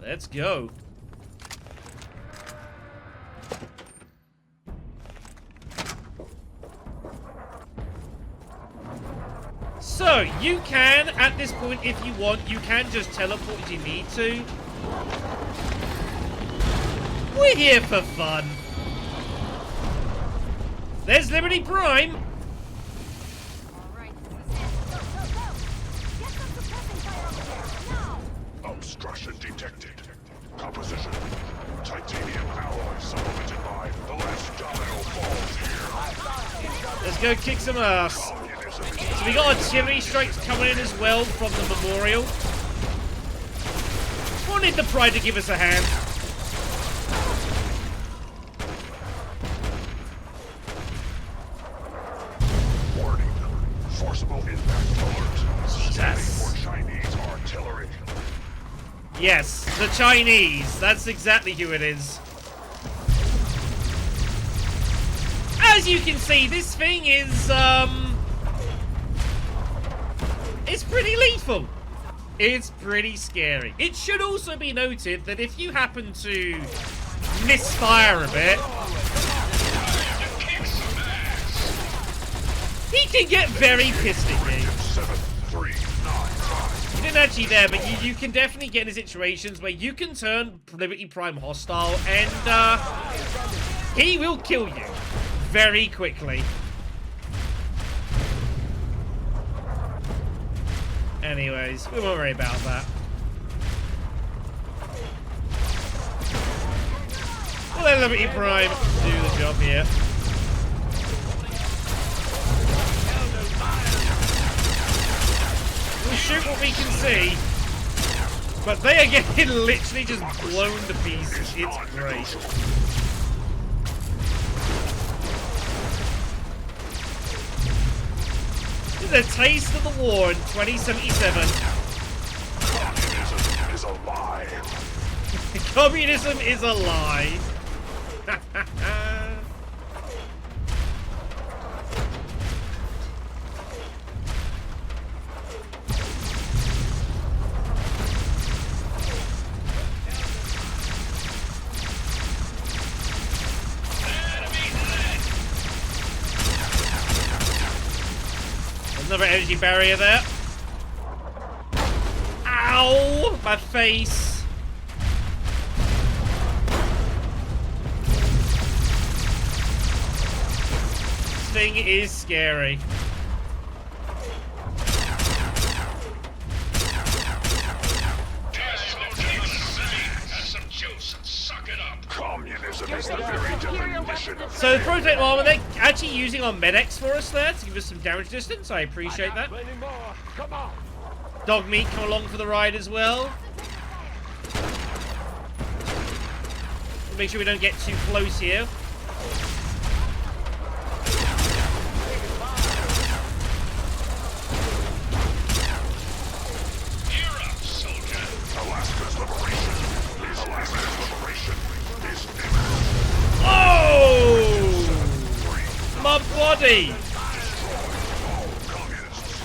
Let's go. So, you can, at this point, if you want, you can just teleport if you need to. We're here for fun. There's Liberty Prime. Obstruction detected. Composition. Titanium alloy supplemented by the last domino falls here. Let's go kick some ass. So we got artillery strikes coming in as well from the memorial. Wanted the Pride to give us a hand. Warning. Forcible impact alert. Jesus. For Chinese artillery. Yes, the Chinese. That's exactly who it is. As you can see, this thing is, it's pretty lethal. It's pretty scary. It should also be noted that if you happen to misfire a bit, he can get very pissed at you. 7, 3, 9, 5. You didn't actually there, but you can definitely get into situations where you can turn Liberty Prime hostile, and he will kill you very quickly. Anyways, we won't worry about that. We'll let Liberty Prime do the job here. We'll shoot what we can see, but they are getting literally just blown to pieces. It's great. This is a taste of the war in 2077. Communism is a lie. Communism is a lie. Another energy barrier there. Ow! My face. This thing is scary. Communism is the very definition of So the prototype armor, they're actually using our medics for us there to give us some damage distance. I appreciate that. Dog meat come along for the ride as well. Make sure we don't get too close here. Alaska's liberation. Alaska's liberation is imminent. Oh! My body! All communists.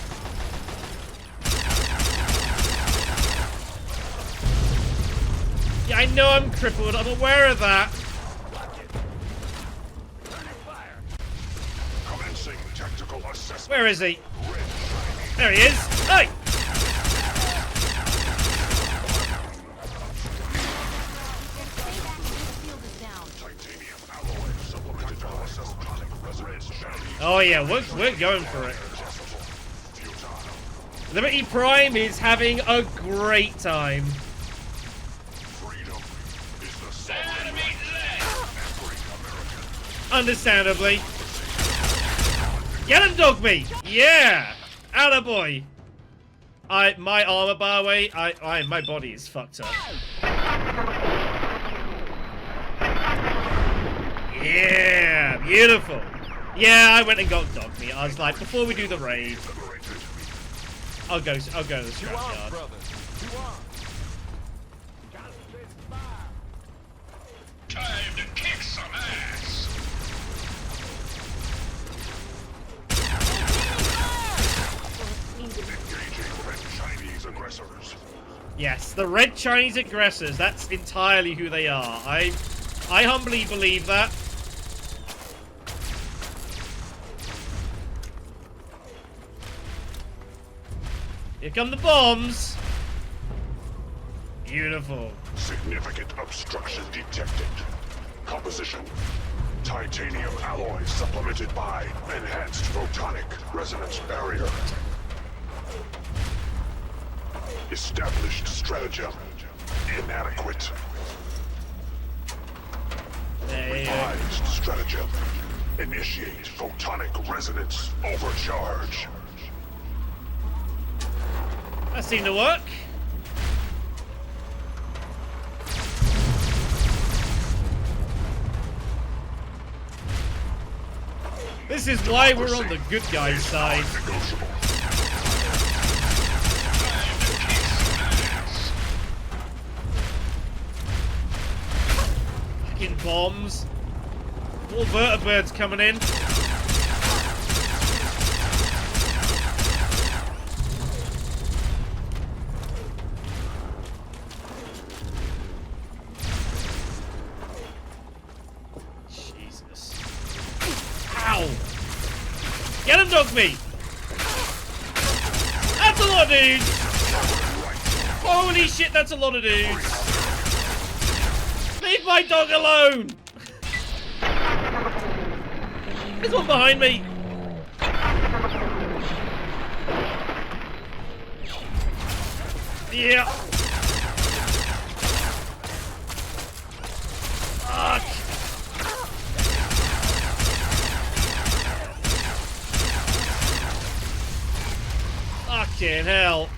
Yeah, I know I'm crippled. I'm aware of that. Commencing tactical assessment. Where is he? There he is. Hey! Titanium alloy supplemented by electronic resonance. Oh yeah, we're going for it. Liberty Prime is having a great time. Freedom is the sovereign right of every American. Understandably. Get him, dog meat! Yeah! Attaboy! My armor, by the way, my body is fucked up. Yeah! Beautiful! Yeah, I went and got dog meat. I was like, before we do the raid, I'll go to the scrapyard. Time to kick some ass. Engaging Chinese aggressors. Yes, The Red Chinese Aggressors. That's entirely who they are. I humbly believe that. Here come the bombs. Beautiful. Significant obstruction detected. Composition. Titanium alloy supplemented by enhanced photonic resonance barrier. Established stratagem. Inadequate. Revised stratagem. Initiate photonic resonance overcharge. That seemed to work. This is why we're on the good guys' side. Fucking bombs. More vertebrates coming in. Get him, dog meat! That's a lot of dudes! Holy shit, that's a lot of dudes! Leave my dog alone! There's one behind me! Yeah! Fuck! Fucking hell.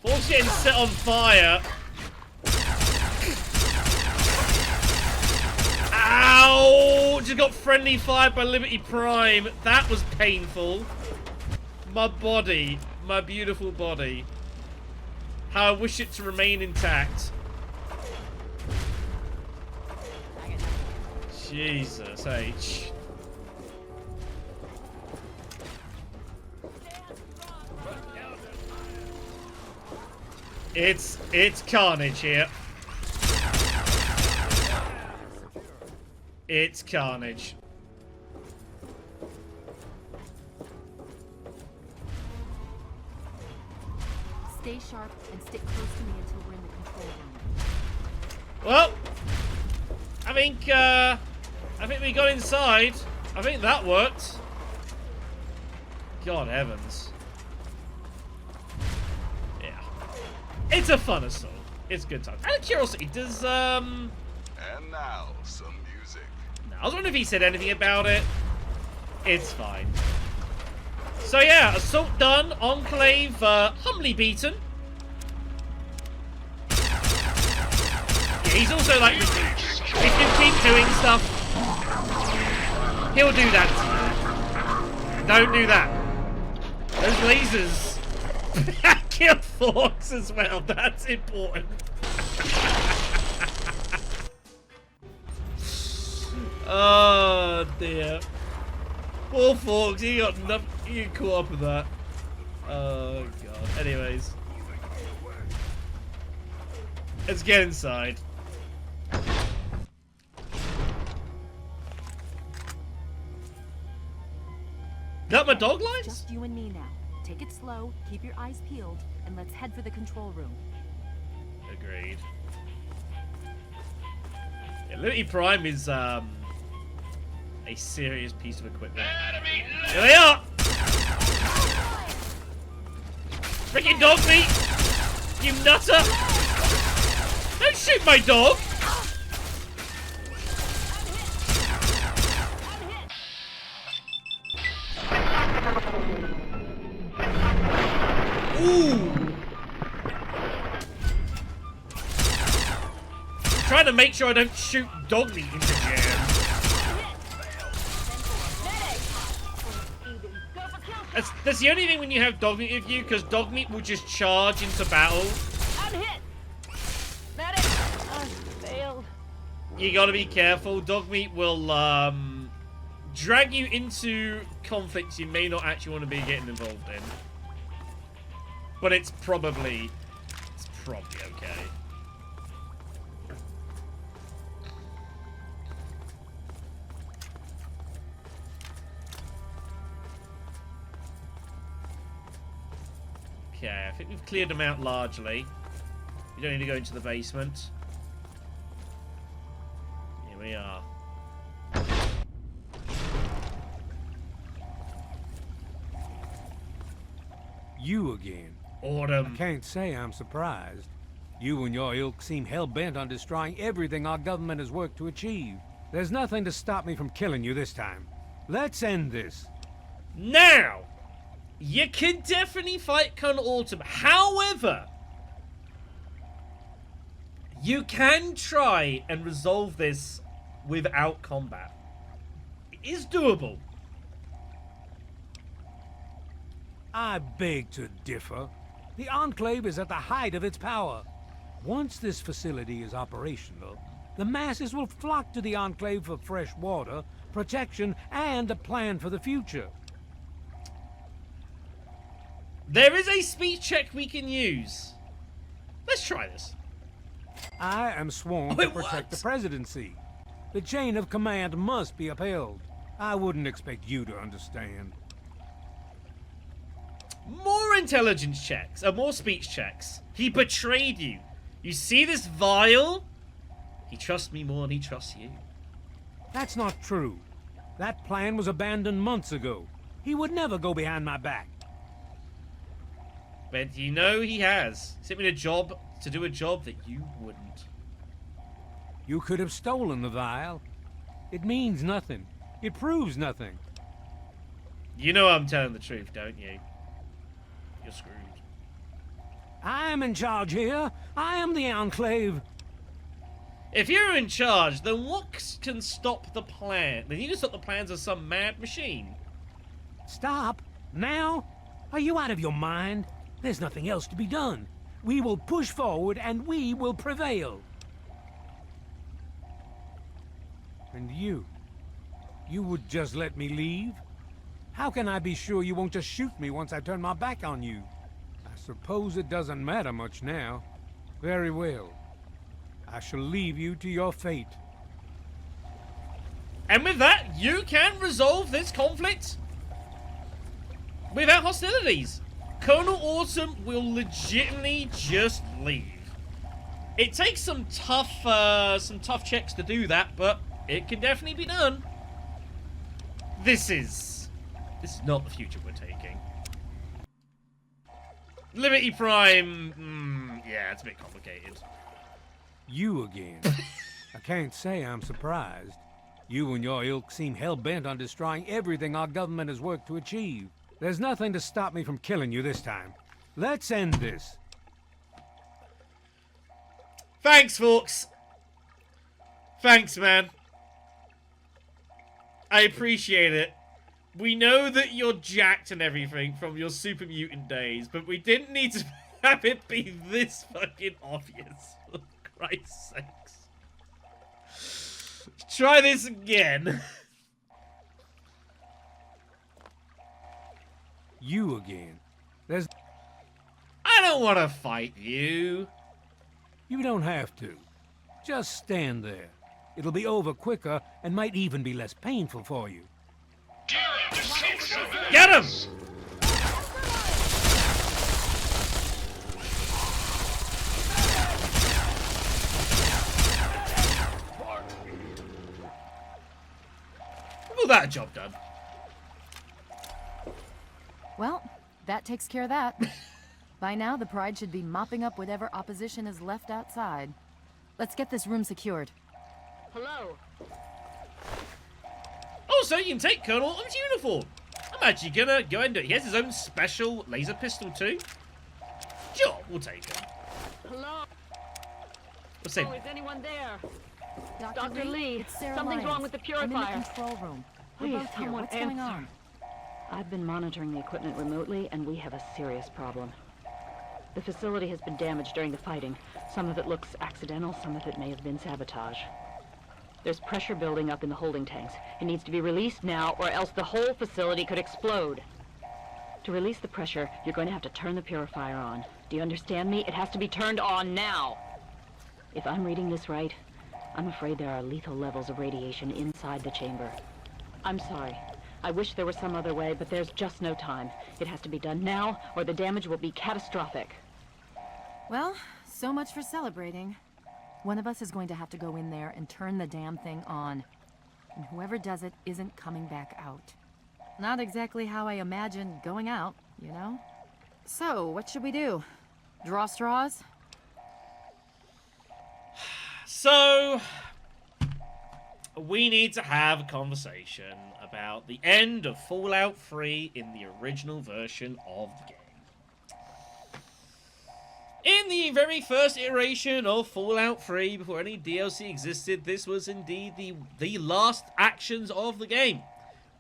Fork's getting set on fire. Ow! Just got friendly fired by Liberty Prime. That was painful. My body. My beautiful body. How I wish it to remain intact. Jesus H. It's carnage here. It's carnage. Stay sharp and stick close to me until we're in the control room. Well, I think we got inside. I think that worked. God heavens. It's a fun assault. It's a good time. Out of curiosity, does, And now, some music. No, I was wondering if he said anything about it. It's fine. So yeah, assault done. Enclave, humbly beaten. Yeah, he's also like, if you keep doing stuff, he'll do that to you. Don't do that. Those lasers. Kill Forks as well, that's important. Oh dear. Poor Forks, he got nothing, he got caught up with that. Oh god. Anyways. Let's get inside. Got my dog lines? Just you and me now. Take it slow, keep your eyes peeled, and let's head for the control room. Agreed. Yeah, Liberty Prime is a serious piece of equipment. Here they are! Freaking dog meat! You nutter! Don't shoot my dog! Ooh! Trying to make sure I don't shoot dog meat into jam. That's the only thing when you have dog meat with you, because dog meat will just charge into battle. I'm hit. Medic. Failed. You gotta be careful. Dog meat will drag you into conflicts you may not actually want to be getting involved in. But it's probably probably okay. Okay, I think we've cleared them out largely. You don't need to go into the basement. Here we are. You again. Autumn. I can't say I'm surprised. You and your ilk seem hell-bent on destroying everything our government has worked to achieve. There's nothing to stop me from killing you this time. Let's end this. Now! You can definitely fight Colonel Autumn. However, you can try and resolve this without combat. It is doable. I beg to differ. The Enclave is at the height of its power. Once this facility is operational, the masses will flock to the Enclave for fresh water, protection, and a plan for the future. There is a speech check we can use. Let's try this. I am sworn Wait, to protect what? the presidency. The chain of command must be upheld. I wouldn't expect you to understand. More intelligence checks, more speech checks. He betrayed you. You see this vial? He trusts me more than he trusts you. That's not true. That plan was abandoned months ago. He would never go behind my back. But you know he has. Sent me a job to do a job that you wouldn't. You could have stolen the vial. It means nothing. It proves nothing. You know I'm telling the truth, don't you? You're screwed. I am in charge here. I am the Enclave. If you're in charge, then what can stop the plan? Then you can stop the plans of some mad machine. Stop? Now? Are you out of your mind? There's nothing else to be done. We will push forward and we will prevail. And you would just let me leave? How can I be sure you won't just shoot me once I turn my back on you? I suppose it doesn't matter much now. Very well. I shall leave you to your fate. And with that, you can resolve this conflict without hostilities. Colonel Autumn will legitimately just leave. It takes some tough checks to do that, but it can definitely be done. This is not the future we're taking. Liberty Prime, yeah, it's a bit complicated. You again. I can't say I'm surprised. You and your ilk seem hell-bent on destroying everything our government has worked to achieve. There's nothing to stop me from killing you this time. Let's end this. Thanks, folks. Thanks, man. I appreciate it. We know that you're jacked and everything from your super mutant days, but we didn't need to have it be this fucking obvious. For Christ's sakes. Try this again. You again. I don't want to fight you. You don't have to. Just stand there. It'll be over quicker and might even be less painful for you. Get him! Well, that job done. Well, that takes care of that. By now, the Pride should be mopping up whatever opposition is left outside. Let's get this room secured. Hello. Also, you can take Colonel Autumn's uniform. I'm actually gonna go ahead and do it. He has his own special laser pistol too. Sure, we'll take it. Hello. We'll say, Oh, is anyone there? Dr. Lee, it's Sarah something's Lyons. wrong with the I'm in purifier. the control room. We're Please, both here. someone What's going answer. on? I've been monitoring the equipment remotely, and we have a serious problem. The facility has been damaged during the fighting. Some of it looks accidental, some of it may have been sabotage. There's pressure building up in the holding tanks. It needs to be released now, or else the whole facility could explode. To release the pressure, you're going to have to turn the purifier on. Do you understand me? It has to be turned on now. If I'm reading this right, I'm afraid there are lethal levels of radiation inside the chamber. I'm sorry. I wish there was some other way, but there's just no time. It has to be done now, or the damage will be catastrophic. Well, so much for celebrating. One of us is going to have to go in there and turn the damn thing on. And whoever does it isn't coming back out. Not exactly how I imagined going out, you know? So, what should we do? Draw straws? So, we need to have a conversation about the end of Fallout 3 in the original version of the game. In the very first iteration of Fallout 3, before any DLC existed, this was indeed the last actions of the game.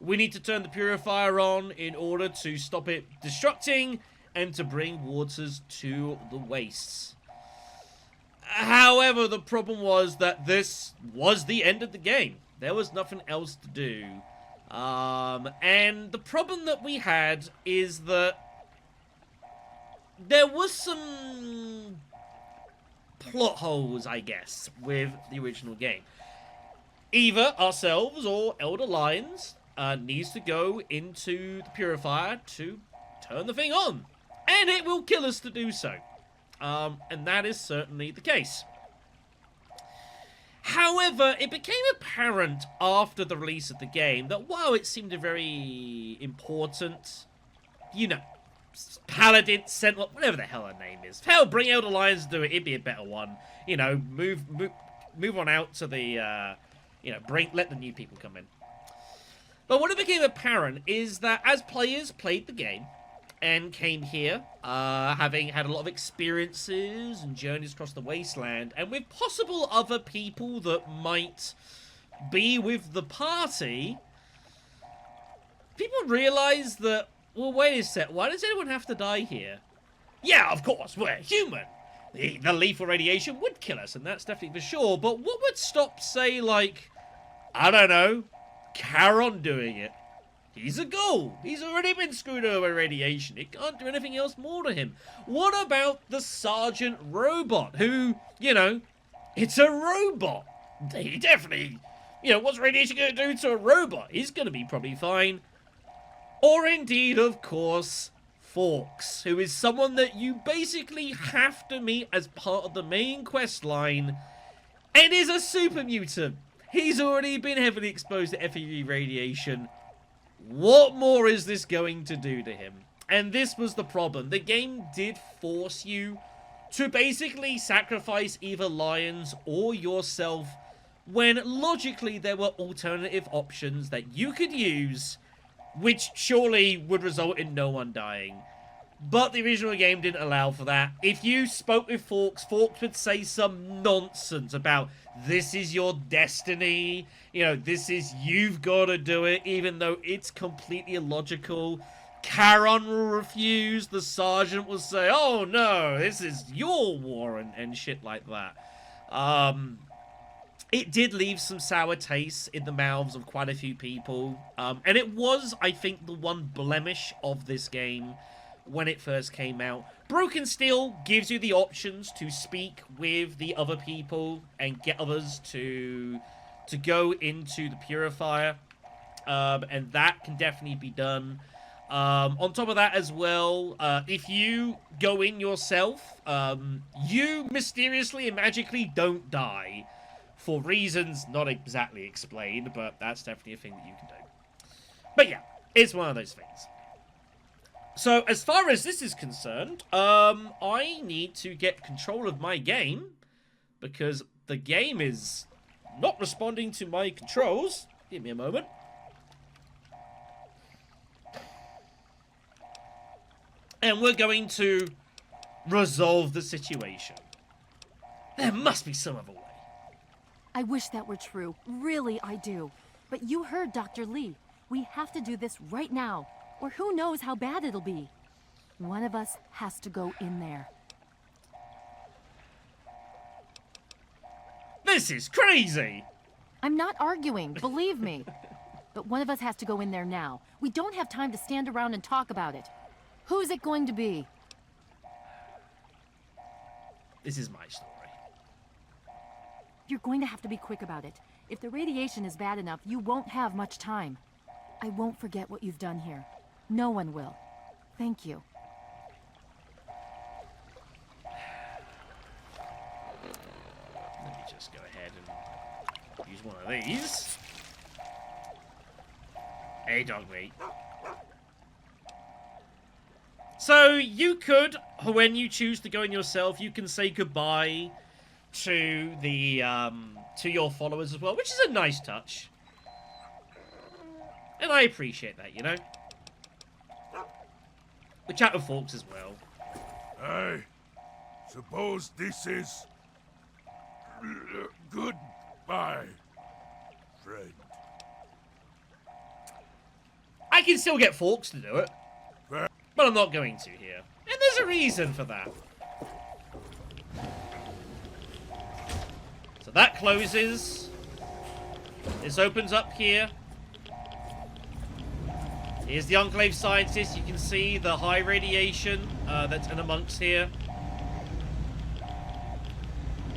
We need to turn the purifier on in order to stop it destructing and to bring waters to the wastes. However, the problem was that this was the end of the game. There was nothing else to do. And the problem that we had is that there was some plot holes, I guess, with the original game. Either ourselves or Elder Lions needs to go into the purifier to turn the thing on. And it will kill us to do so. And that is certainly the case. However, it became apparent after the release of the game that while it seemed a very important, you know, Paladin, Sentinel, whatever the hell her name is. Hell, bring Elder Lions to do it, it'd be a better one. You know, move on out to the, you know, let the new people come in. But what it became apparent is that as players played the game, and came here, having had a lot of experiences and journeys across the wasteland, and with possible other people that might be with the party, people realised that, well, wait a sec, why does anyone have to die here? Yeah, of course, we're human. The lethal radiation would kill us, and that's definitely for sure, but what would stop, say, like, I don't know, Charon doing it? He's a ghoul. He's already been screwed over by radiation. It can't do anything else more to him. What about the Sergeant Robot, who, you know, it's a robot. He definitely, you know, what's radiation going to do to a robot? He's going to be probably fine. Or indeed, of course, Forks, who is someone that you basically have to meet as part of the main quest line, and is a super mutant. He's already been heavily exposed to FEV radiation. What more is this going to do to him? And this was the problem. The game did force you to basically sacrifice either Lions or yourself when logically there were alternative options that you could use, which surely would result in no one dying. But the original game didn't allow for that. If you spoke with Forks, Forks would say some nonsense about this is your destiny, you know, this is, you've got to do it, even though it's completely illogical. Charon will refuse, the Sergeant will say, oh no, this is your war, and shit like that. It did leave some sour tastes in the mouths of quite a few people, and it was, I think, the one blemish of this game when it first came out. Broken Steel gives you the options to speak with the other people and get others to go into the purifier, and that can definitely be done. On top of that as well, if you go in yourself, you mysteriously and magically don't die for reasons not exactly explained, but that's definitely a thing that you can do. But yeah, it's one of those things. So, as far as this is concerned, I need to get control of my game, because the game is not responding to my controls. Give me a moment. And we're going to resolve the situation. There must be some other way. I wish that were true. Really, I do. But you heard Dr. Lee. We have to do this right now, or who knows how bad it'll be. One of us has to go in there. This is crazy! I'm not arguing, believe me. But one of us has to go in there now. We don't have time to stand around and talk about it. Who's it going to be? This is my story. You're going to have to be quick about it. If the radiation is bad enough, you won't have much time. I won't forget what you've done here. No one will. Thank you. Let me just go ahead and use one of these. Hey, dog meat. So you could, when you choose to go in yourself, you can say goodbye to the to your followers as well, which is a nice touch, and I appreciate that. You know, we chat with folks as well. I suppose this is goodbye, friend. I can still get folks to do it, but I'm not going to here, and there's a reason for that. So that closes. This opens up here. Here's the Enclave scientist. You can see the high radiation that's in amongst here.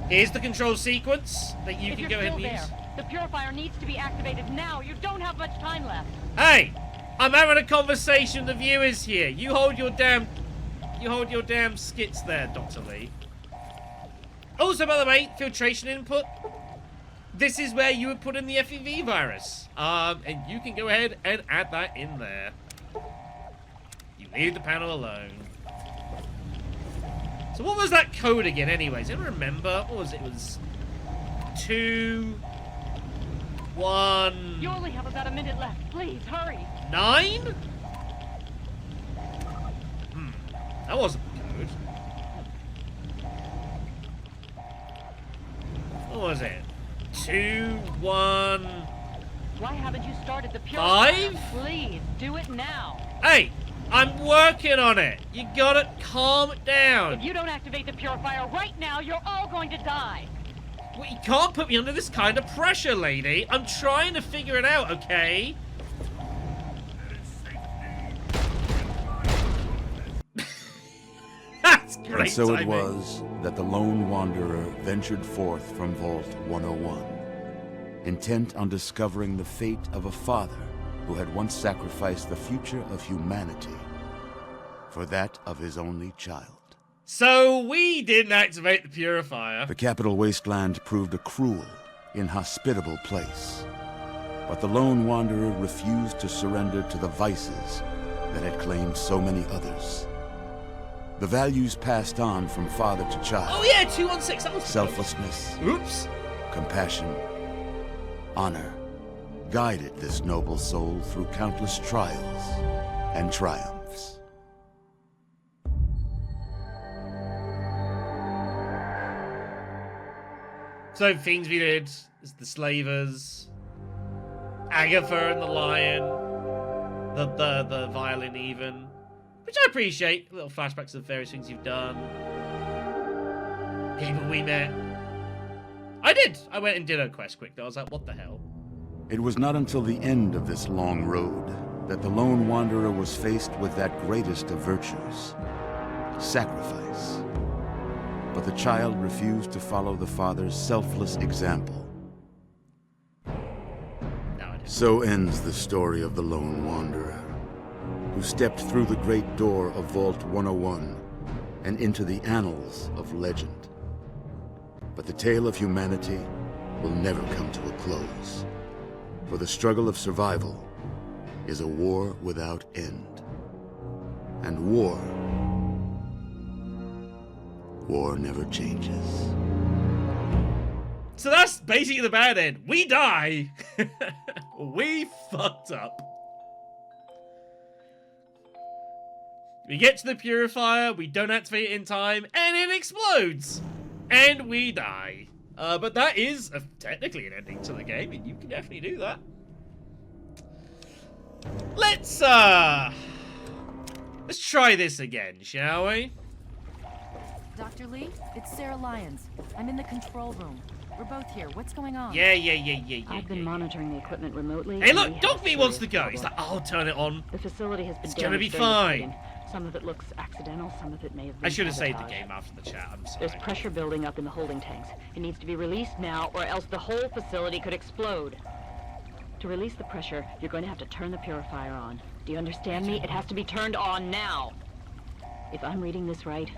Here's the control sequence that you can go ahead and use. The purifier needs to be activated now. You don't have much time left. Hey! I'm having a conversation with the viewers here. You hold your damn skits there, Dr. Lee. Also, by the way, filtration input. This is where you would put in the FEV virus. And you can go ahead and add that in there. You leave the panel alone. So what was that code again anyways? I don't remember. What was it? It was 2, 1... You only have about a minute left. Please, hurry. 9? That wasn't good. What was it? 2, 1... Why haven't you started the purifier? 5? Please, do it now. Hey! I'm working on it! You gotta calm it down! If you don't activate the purifier right now, you're all going to die. Well, you can't put me under this kind of pressure, lady. I'm trying to figure it out, okay? That's great And so timing. it was that the lone wanderer ventured forth from Vault 101, intent on discovering the fate of a father who had once sacrificed the future of humanity for that of his only child. So we didn't activate the purifier. The capital wasteland proved a cruel, inhospitable place, but the lone wanderer refused to surrender to the vices that had claimed so many others. The values passed on from father to child. Oh yeah, 216. That was Selflessness, Oops. compassion, honor guided this noble soul through countless trials and triumphs. So things we did is the slavers, Agatha and the lion, the violin even, which I appreciate. Little flashbacks of various things you've done, people we met. I went and did a quest quick though. I was like, what the hell? It was not until the end of this long road that the lone wanderer was faced with that greatest of virtues, sacrifice. But the child refused to follow the father's selfless example. No, I didn't. So ends the story of the lone wanderer, who stepped through the great door of Vault 101 and into the annals of legend. But the tale of humanity will never come to a close, for the struggle of survival is a war without end. And war never changes. So that's basically the bad end. We die. We fucked up. We get to the purifier, we don't activate it in time, and it explodes. And we die. But that is technically an ending to the game, and you can definitely do that. Let's try this again, shall we? Dr. Lee, it's Sarah Lyons. I'm in the control room. We're both here. What's going on? Yeah. I've been monitoring the equipment remotely. Hey, and look, we have Dog a Meat wants to serious go. problem. He's like, I'll turn it on. The facility has been It's gonna be damaged during the fine. fighting. Some of it looks accidental, some of it may have been I should have saved the sabotage. game after the chat. I'm sorry. There's pressure building up in the holding tanks. It needs to be released now, or else the whole facility could explode. To release the pressure, you're going to have to turn the purifier on. Do you understand me? It has to be turned on now. If I'm reading this right,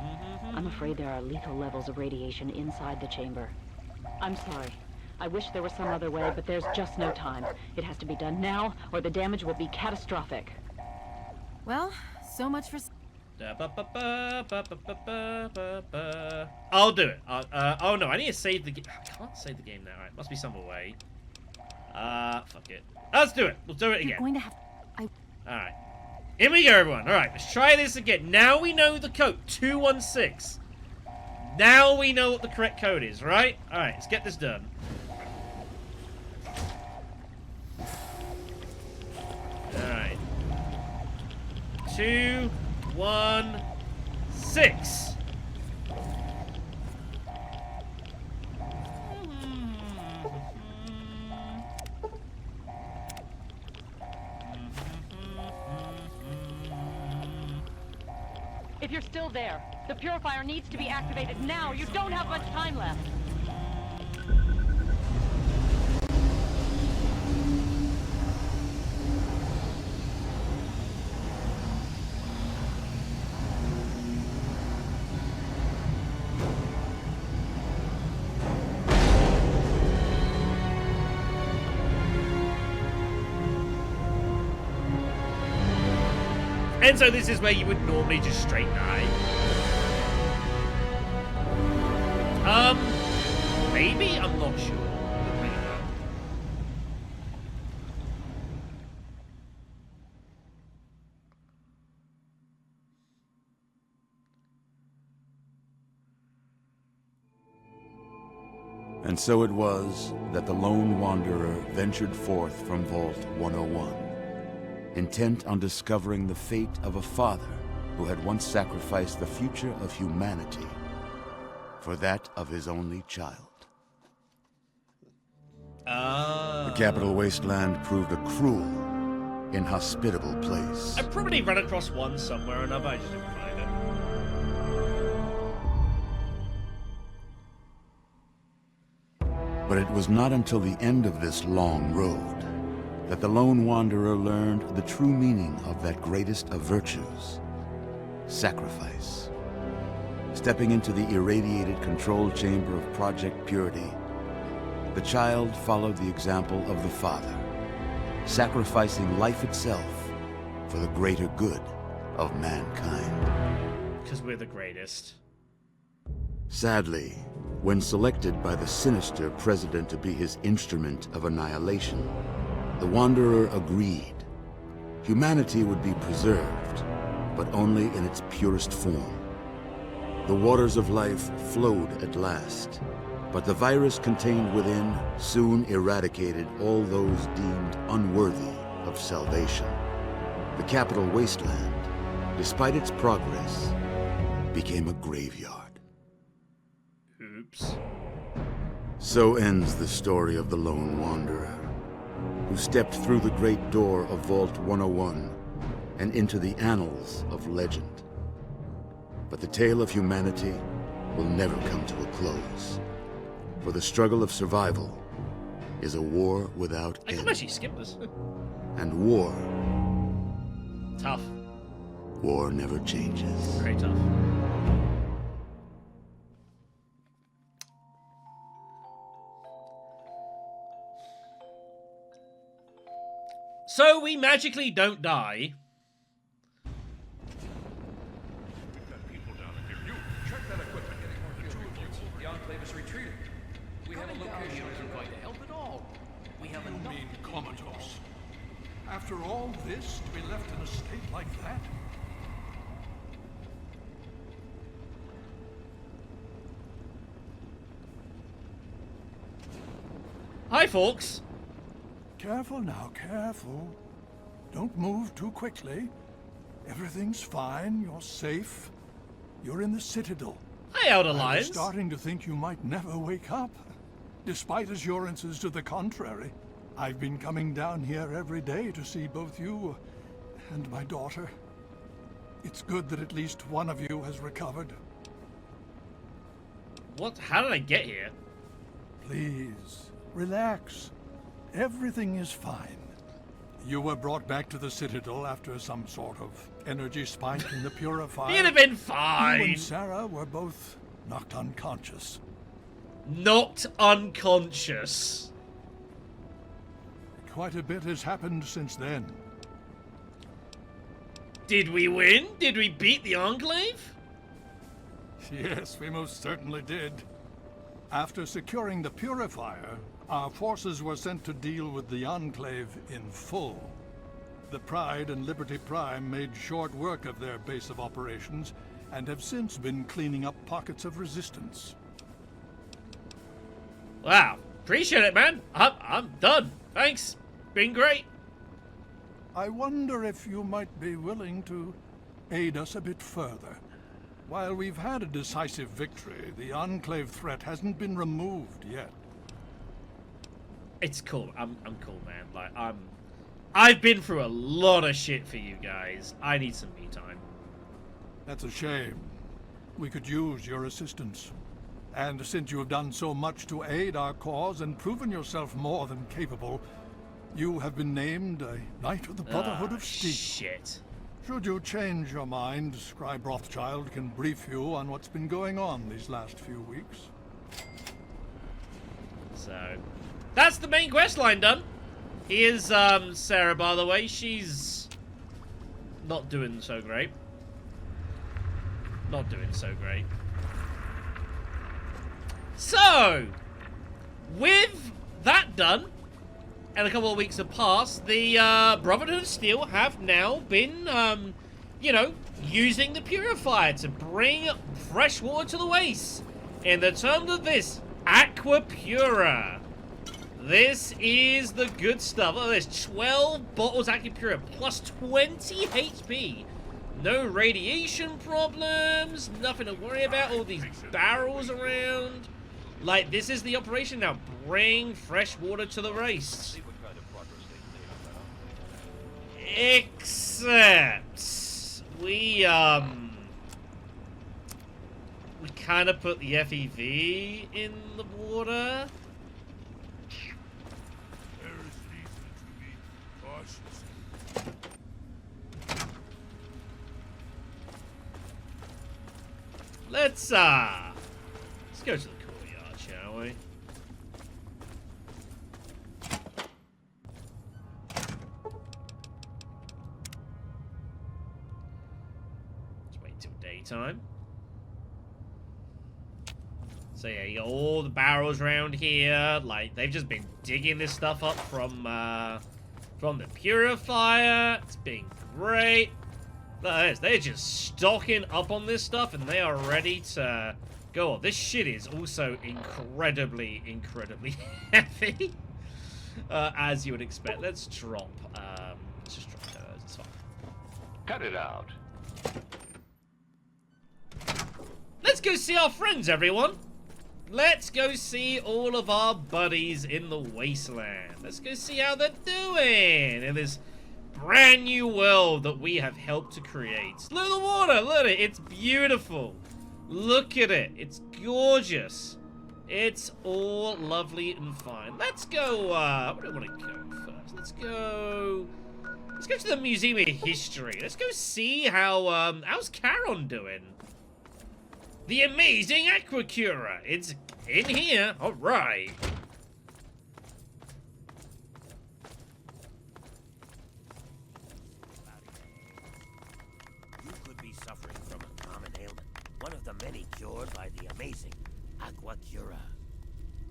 I'm afraid there are lethal levels of radiation inside the chamber. I'm sorry. I wish there was some other way, but there's just no time. It has to be done now, or the damage will be catastrophic. Well, so much for... I'll do it. Oh no, I need to save the game. I can't save the game now. Right, must be some other way. Fuck it. Let's do it. We'll do it again. You're going to have... Alright. Here we go, everyone. Alright, let's try this again. Now we know the code. 216. Now we know what the correct code is, right? Alright, let's get this done. Alright. 2, 1, 6. If you're still there, the purifier needs to be activated now. You don't have much time left. And so this is where you would normally just straight die. Maybe? I'm not sure. And so it was that the lone wanderer ventured forth from Vault 101, intent on discovering the fate of a father who had once sacrificed the future of humanity for that of his only child. The capital wasteland proved a cruel, inhospitable place. I probably ran across one somewhere or another, I just didn't find it. But it was not until the end of this long road that the lone wanderer learned the true meaning of that greatest of virtues, sacrifice. Stepping into the irradiated control chamber of Project Purity, the child followed the example of the father, sacrificing life itself for the greater good of mankind. Because we're the greatest. Sadly, when selected by the sinister president to be his instrument of annihilation, the Wanderer agreed. Humanity would be preserved, but only in its purest form. The waters of life flowed at last, but the virus contained within soon eradicated all those deemed unworthy of salvation. The capital wasteland, despite its progress, became a graveyard. Oops. So ends the story of the lone wanderer, who stepped through the great door of Vault 101 and into the annals of legend. But the tale of humanity will never come to a close, for the struggle of survival is a war without I can end. actually skip this. And war Tough. never changes. Very tough. So we magically don't die. We've got people down here. You, check that equipment. The two of you. The Enclave is retreating. We have a location. Isn't going to help at all. We have You enough mean to do. comatose? After all this, to be left in a state like that? Hi, folks. Careful now, careful. Don't move too quickly. Everything's fine, you're safe. You're in the Citadel. Hi, Elder I was Lions. starting to think you might never wake up. Despite assurances to the contrary, I've been coming down here every day to see both you and my daughter. It's good that at least one of you has recovered. What? How did I get here? Please, relax. Everything is fine. You were brought back to the Citadel after some sort of energy spike in the purifier. He'd have been You fine. and Sarah were both knocked unconscious. Not unconscious. Quite a bit has happened since then. Did we win? Did we beat the Enclave? Yes, we most certainly did. After securing the purifier, our forces were sent to deal with the Enclave in full. The Pride and Liberty Prime made short work of their base of operations and have since been cleaning up pockets of resistance. Wow. Appreciate it, man. I'm done. Thanks. Been great. I wonder if you might be willing to aid us a bit further. While we've had a decisive victory, the Enclave threat hasn't been removed yet. It's cool. I'm cool, man. Like, I've been through a lot of shit for you guys. I need some me time. That's a shame. We could use your assistance. And since you have done so much to aid our cause and proven yourself more than capable, you have been named a Knight of the Brotherhood of Steel. Shit. Should you change your mind, Scribe Rothschild can brief you on what's been going on these last few weeks. So, that's the main quest line done. Here's Sarah, by the way. She's not doing so great. Not doing so great. So, with that done, and a couple of weeks have passed, the Brotherhood of Steel have now been, you know, using the purifier to bring fresh water to the waste. In the terms of this, Aqua Pura. This is the good stuff. Oh, there's 12 bottles Aqua Pura plus 20 HP. No radiation problems, nothing to worry about, all these barrels around. Like, this is the operation now. Bring fresh water to the race. Except we kind of put the FEV in the water. Let's go to the courtyard, shall we? Let's wait till daytime. So yeah, you got all the barrels around here. Like, they've just been digging this stuff up from the purifier. It's been great. Look at this. They're just stocking up on this stuff, and they are ready to go on. This shit is also incredibly, incredibly heavy, as you would expect. Let's drop. Let's just drop those. It's fine. Cut it out. Let's go see our friends, everyone. Let's go see all of our buddies in the wasteland. Let's go see how they're doing in this brand new world that we have helped to create. Look at the water. Look at it. It's beautiful. Look at it. It's gorgeous. It's all lovely and fine. Let's go. Where do I want to go first? Let's go to the Museum of History. Let's go see how how's Charon doing? The amazing Aqua Cura. It's in here. All right. You could be suffering from a common ailment, one of the many cured by the amazing Aqua Cura.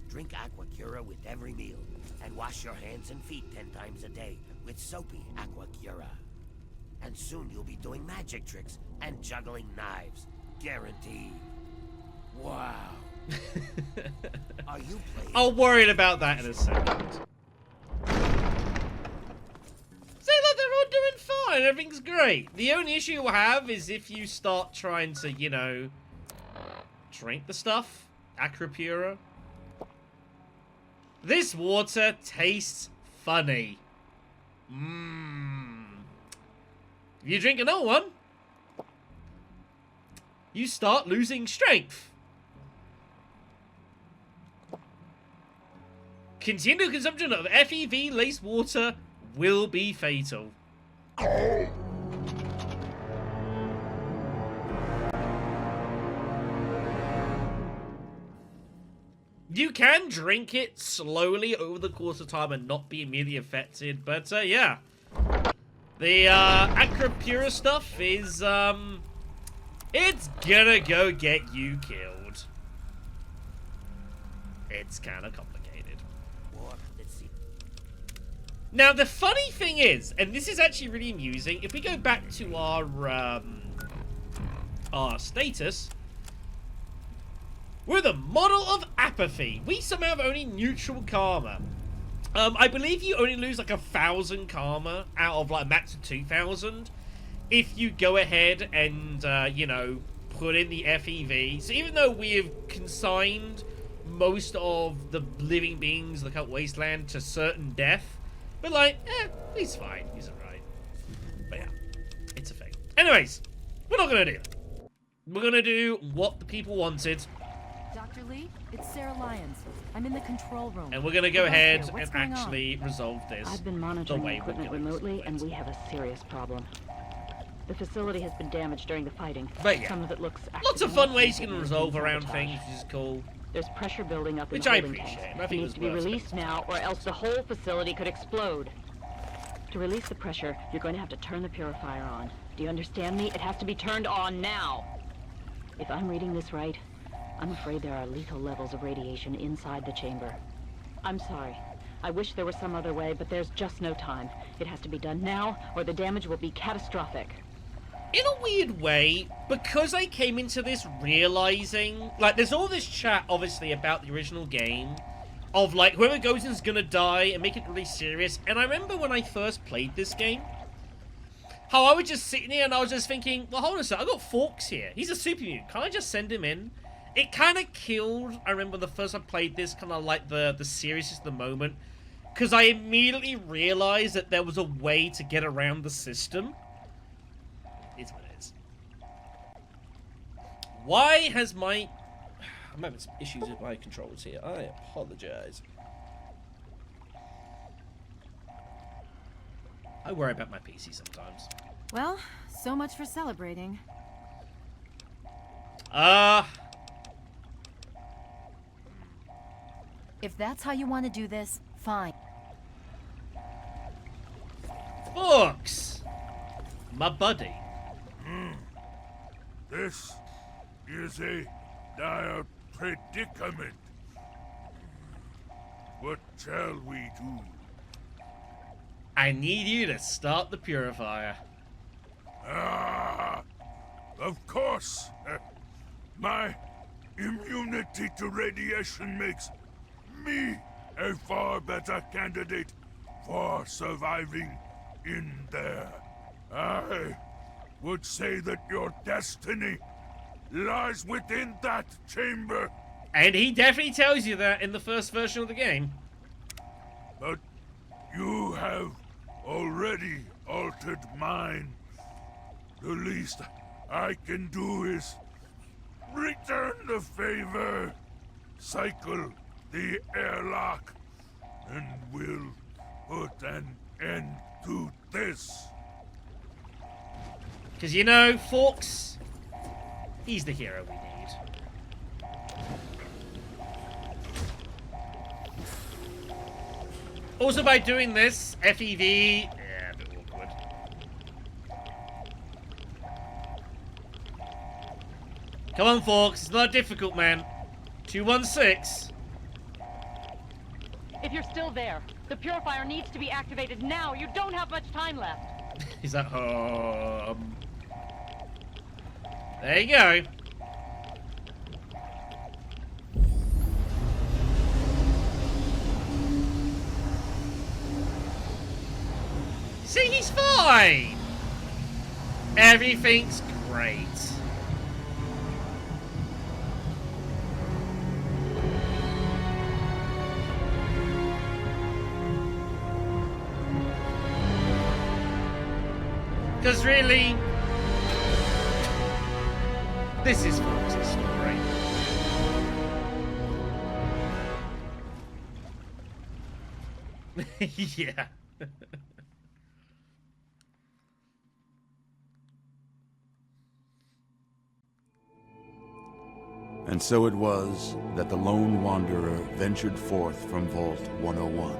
Drink Aqua Cura with every meal, and wash your hands and feet 10 times a day with soapy Aqua Cura. And soon you'll be doing magic tricks and juggling knives. Guaranteed. Wow. Are you playing? I'll worry about that in a second. See, look, they're all doing fine. Everything's great. The only issue you'll have is if you start trying to, you know, drink the stuff. Aqua Pura. This water tastes funny. If you drink another one, you start losing strength. Continued consumption of FEV-laced water will be fatal. You can drink it slowly over the course of time and not be immediately affected, but yeah. The Aqua Pura stuff is, it's gonna go get you killed. It's kind of complicated. Now, the funny thing is, and this is actually really amusing, if we go back to our status, we're the model of apathy. We somehow have only neutral karma. I believe you only lose like 1,000 karma out of like a max of 2,000 if you go ahead and, you know, put in the FEV. So even though we have consigned most of the living beings of the Cult Wasteland to certain death, but like, he's fine. He's alright. But yeah, it's a thing. Anyways, we're not gonna do that. We're gonna do what the people wanted. Dr. Lee, it's Sarah Lyons. I'm in the control room. And we're gonna go ahead and actually resolve this. I've been monitoring the equipment remotely, and we have a serious problem. The facility has been damaged during the fighting. But yeah, some of it looks lots of fun ways you can resolve around things, which is cool. There's pressure building up in which the I holding appreciate. tanks. I It think needs to be released now, or else the whole facility could explode. To release the pressure, you're going to have to turn the purifier on. Do you understand me? It has to be turned on now. If I'm reading this right, I'm afraid there are lethal levels of radiation inside the chamber. I'm sorry. I wish there was some other way, but there's just no time. It has to be done now, or the damage will be catastrophic. In a weird way, because I came into this realizing, like, there's all this chat, obviously, about the original game, of, like, whoever goes in is gonna die, and make it really serious, and I remember when I first played this game, how I was just sitting here and I was just thinking, well, hold on a second, I got Forks here. He's a super mutant. Can't I just send him in? It kind of killed, I remember the first time I played this, kind of like the seriousness of the moment, because I immediately realized that there was a way to get around the system. It's what it is. Why has my... I'm having some issues with my controls here. I apologize. I worry about my PC sometimes. Well, so much for celebrating. If that's how you want to do this, fine. Fox! My buddy. This is a dire predicament. What shall we do? I need you to start the purifier. Ah, of course. My immunity to radiation makes me a far better candidate for surviving in there. I would say that your destiny lies within that chamber. And he definitely tells you that in the first version of the game. But you have already altered mine. The least I can do is return the favor, cycle the airlock, and we'll put an end to this. Because you know, Forks, he's the hero we need. Also, by doing this, FEV... Yeah, a bit awkward. Come on, Forks, it's not difficult, man. 216. If you're still there, the purifier needs to be activated now. You don't have much time left. He's like, there you go. See, he's fine. Everything's great. Because really, This is Fox's story. Yeah. And so it was that the lone wanderer ventured forth from Vault 101,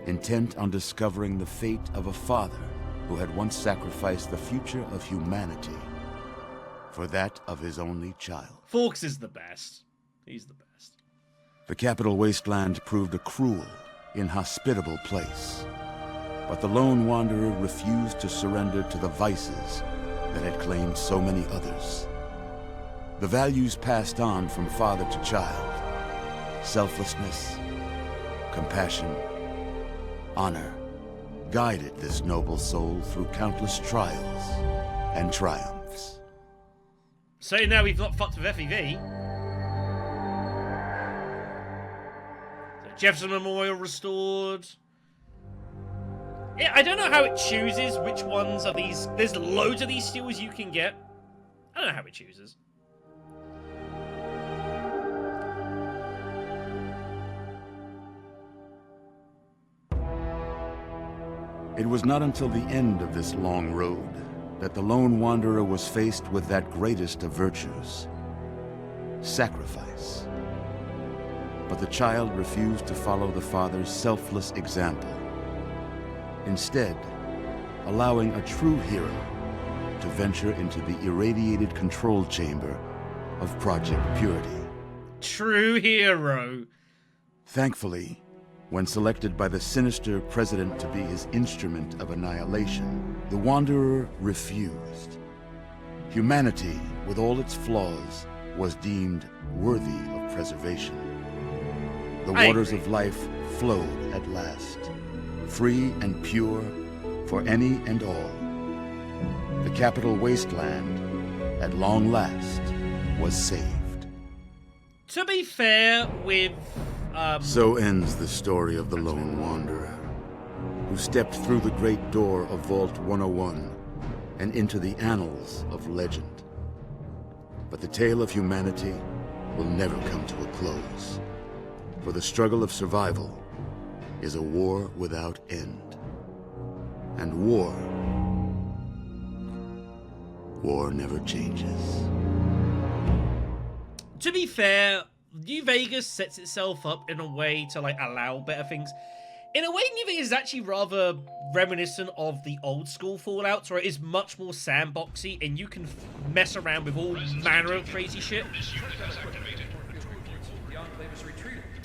intent on discovering the fate of a father who had once sacrificed the future of humanity for that of his only child. Fawkes is the best. He's the best. The capital wasteland proved a cruel, inhospitable place, but the lone wanderer refused to surrender to the vices that had claimed so many others. The values passed on from father to child: selflessness, compassion, honor, guided this noble soul through countless trials and triumphs. So now we've not fucked with FEV. So Jefferson Memorial restored. Yeah, I don't know how it chooses which ones of these. There's loads of these steals you can get. I don't know how it chooses. It was not until the end of this long road that the lone wanderer was faced with that greatest of virtues: sacrifice. But the child refused to follow the father's selfless example, instead allowing a true hero to venture into the irradiated control chamber of Project Purity. True hero. Thankfully, when selected by the sinister president to be his instrument of annihilation, the Wanderer refused. Humanity, with all its flaws, was deemed worthy of preservation. The waters of life flowed at last, free and pure for any and all. The capital wasteland, at long last, was saved. To be fair, with So ends the story of the lone wanderer, who stepped through the great door of Vault 101 and into the annals of legend. But the tale of humanity will never come to a close, for the struggle of survival is a war without end. And war never changes. To be fair, New Vegas sets itself up in a way to like allow better things. In a way, New Vegas is actually rather reminiscent of the old school Fallouts, where it is much more sandboxy and you can mess around with all manner of crazy shit.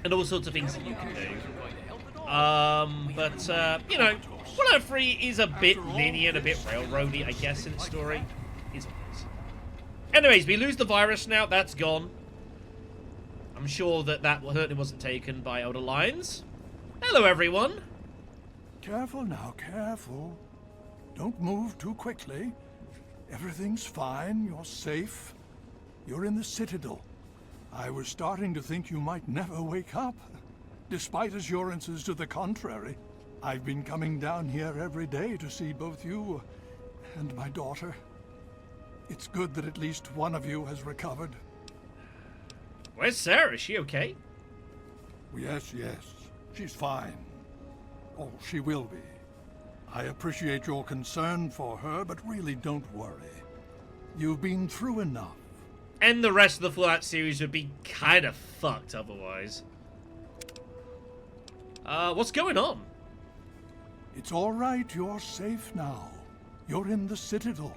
And all sorts of things that you can do. You know, Fallout 3 is a bit linear and a bit railroady, I guess, in its story. It's obvious. Anyways, we lose the virus now. That's gone. I'm sure that certainly wasn't taken by Elder Lions. Hello, everyone. Careful now, careful. Don't move too quickly. Everything's fine. You're safe. You're in the Citadel. I was starting to think you might never wake up. Despite assurances to the contrary, I've been coming down here every day to see both you and my daughter. It's good that at least one of you has recovered. Where's Sarah? Is she okay? Yes, yes. She's fine. Oh, she will be. I appreciate your concern for her, but really don't worry. You've been through enough. And the rest of the Fallout series would be kind of fucked otherwise. What's going on? It's all right. You're safe now. You're in the Citadel.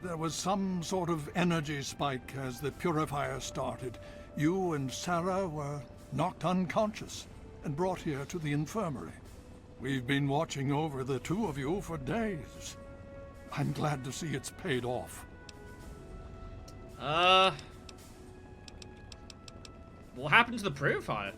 There was some sort of energy spike as the purifier started. You and Sarah were knocked unconscious and brought here to the infirmary. We've been watching over the two of you for days. I'm glad to see it's paid off. What happened to the purifier?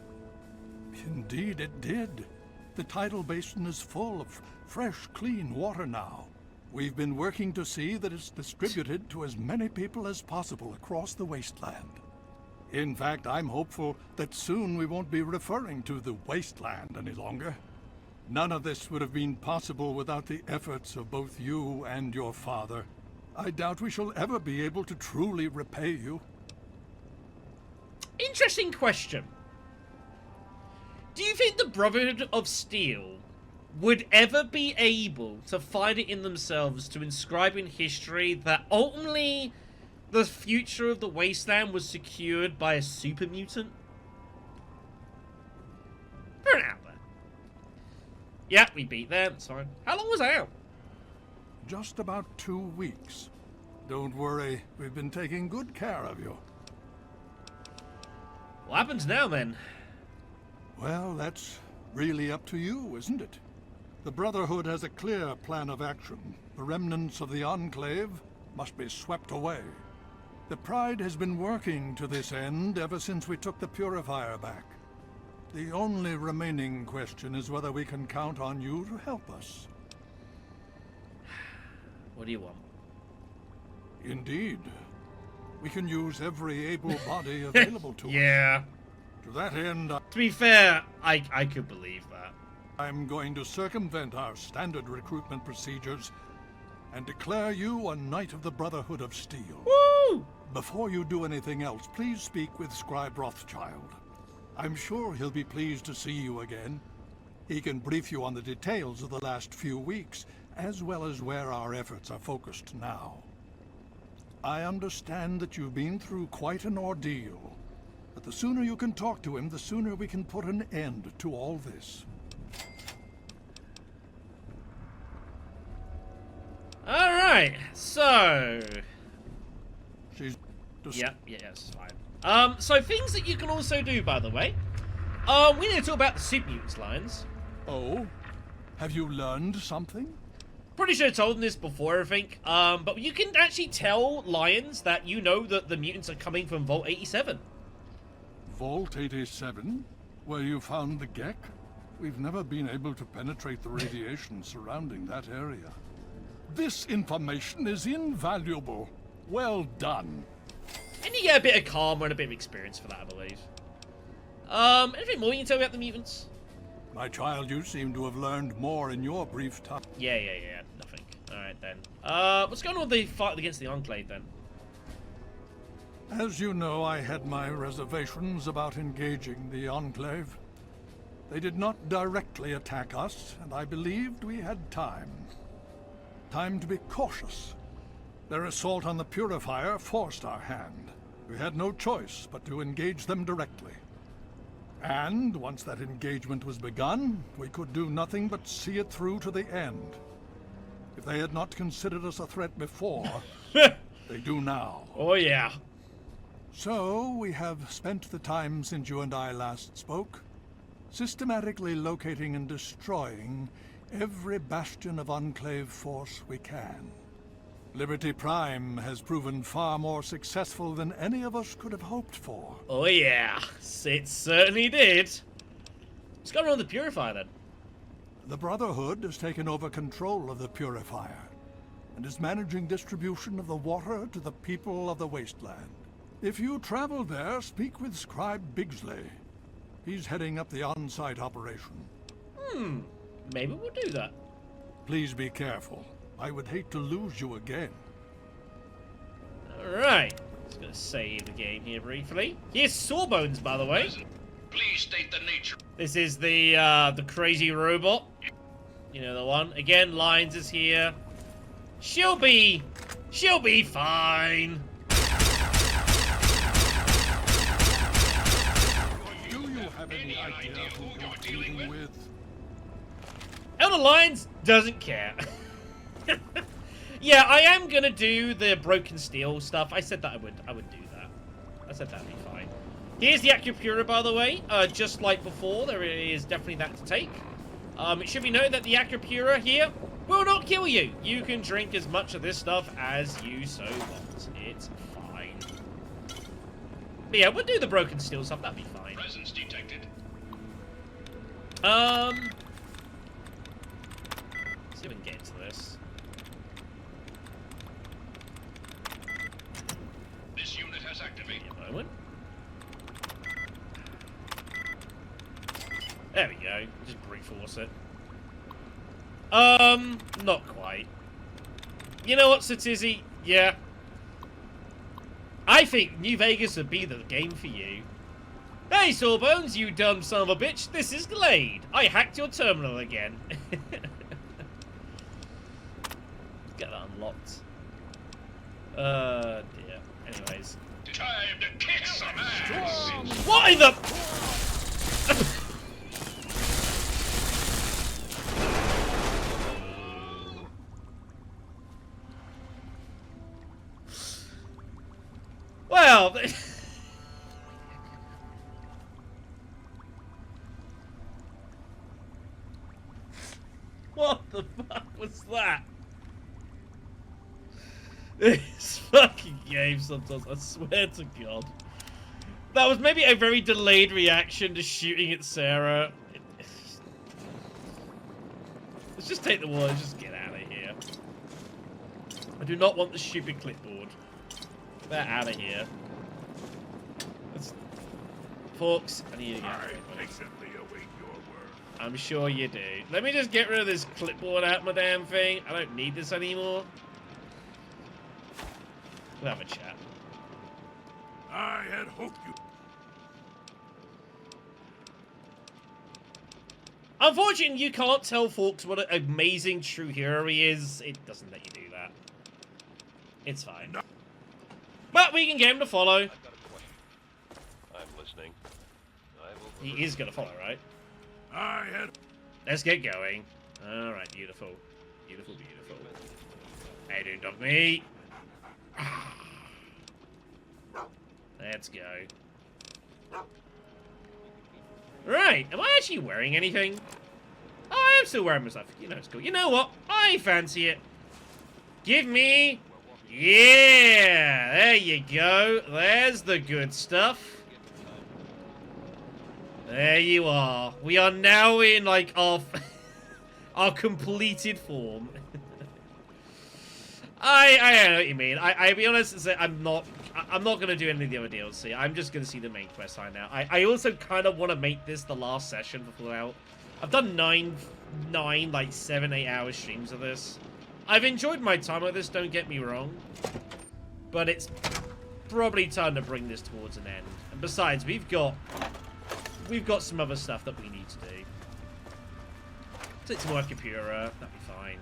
Indeed it did. The tidal basin is full of fresh, clean water now. We've been working to see that it's distributed to as many people as possible across the wasteland. In fact, I'm hopeful that soon we won't be referring to the wasteland any longer. None of this would have been possible without the efforts of both you and your father. I doubt we shall ever be able to truly repay you. Interesting question. Do you think the Brotherhood of Steel would ever be able to find it in themselves to inscribe in history that ultimately the future of the Wasteland was secured by a super mutant? Throw it out there. Yeah, we beat them. Sorry. How long was I out? Just about 2 weeks. Don't worry, we've been taking good care of you. What happens now, then? Well, that's really up to you, isn't it? The Brotherhood has a clear plan of action. The remnants of the Enclave must be swept away. The Pride has been working to this end ever since we took the Purifier back. The only remaining question is whether we can count on you to help us. What do you want? Indeed. We can use every able body available to us. Yeah. To that end, To be fair, I could believe that. I'm going to circumvent our standard recruitment procedures and declare you a Knight of the Brotherhood of Steel. Woo! Before you do anything else, please speak with Scribe Rothschild. I'm sure he'll be pleased to see you again. He can brief you on the details of the last few weeks, as well as where our efforts are focused now. I understand that you've been through quite an ordeal, but the sooner you can talk to him, the sooner we can put an end to all this. Alright, so... She's... Yeah, it's fine. So things that you can also do, by the way. We need to talk about the Super Mutants lines. Oh? Have you learned something? Pretty sure I told them this before, I think. But you can actually tell Lions that you know that the mutants are coming from Vault 87. Vault 87? Where you found the Gek? We've never been able to penetrate the radiation surrounding that area. This information is invaluable. Well done. And you get a bit of karma and a bit of experience for that, I believe. Anything more you can tell me about the mutants? My child, you seem to have learned more in your brief time. Yeah, nothing. Alright then. What's going on with the fight against the Enclave then? As you know, I had my reservations about engaging the Enclave. They did not directly attack us, and I believed we had time. Time to be cautious. Their assault on the Purifier forced our hand. We had no choice but to engage them directly. And once that engagement was begun, we could do nothing but see it through to the end. If they had not considered us a threat before, they do now. Oh yeah. So, we have spent the time since you and I last spoke, systematically locating and destroying every bastion of Enclave force we can. Liberty Prime has proven far more successful than any of us could have hoped for. Oh yeah, it certainly did. What's going on with the Purifier then? The Brotherhood has taken over control of the Purifier, and is managing distribution of the water to the people of the Wasteland. If you travel there, speak with Scribe Bigsley. He's heading up the on-site operation. Maybe we'll do that. Please be careful. I would hate to lose you again. Alright. Just gonna save the game here briefly. Here's Sawbones, by the way. Please state the nature. This is the crazy robot. You know the one. Again, Lines is here. She'll be fine. Do you have any idea who you're dealing with? Elder Lines doesn't care. Yeah, I am gonna do the broken steel stuff. I said that I would do that. I said that'd be fine. Here's the Acupura, by the way. Just like before, there is definitely that to take. It should be noted that the Acupura here will not kill you. You can drink as much of this stuff as you so want. It's fine. But yeah, we'll do the broken steel stuff. That'd be fine. Presence detected. Let's see if we can get into this. This unit has activated. Give me a moment. There we go. Just brute force it. Not quite. You know what, Satizzy? Yeah. I think New Vegas would be the game for you. Hey, Sawbones, you dumb son of a bitch. This is Glade. I hacked your terminal again. Get that unlocked. Dear. Anyways. Time to kick some ass. What in the... Well... What the fuck was that? This fucking game sometimes, I swear to God. That was maybe a very delayed reaction to shooting at Sarah. Let's just take the wall and just get out of here. I do not want the stupid clipboard. They're out of here. Forks, I need to get I patiently await your word. I'm sure you do. Let me just get rid of this clipboard out my damn thing. I don't need this anymore. We'll have a chat. I had hoped you... Unfortunately, you can't tell Forks what an amazing true hero he is. It doesn't let you do that. It's fine. No. But we can get him to follow. I've got a question. I'm listening. He is going to follow, right? I had... Let's get going. Alright, beautiful. Beautiful, beautiful. How you doing, dog meat? Let's go. Right, am I actually wearing anything? Oh, I am still wearing my stuff. You know, it's cool. You know what? I fancy it. Give me... Yeah! There you go. There's the good stuff. There you are. We are now in, like, our completed form. I know what you mean. I be honest and say I'm not gonna do any of the other DLC. I'm just gonna see the main quest line now. I also kind of want to make this the last session for Fallout. I've done 7-8 hour streams of this. I've enjoyed my time with this, don't get me wrong. But it's probably time to bring this towards an end. And besides, we've got some other stuff that we need to do. Take some more Capura, that'd be fine.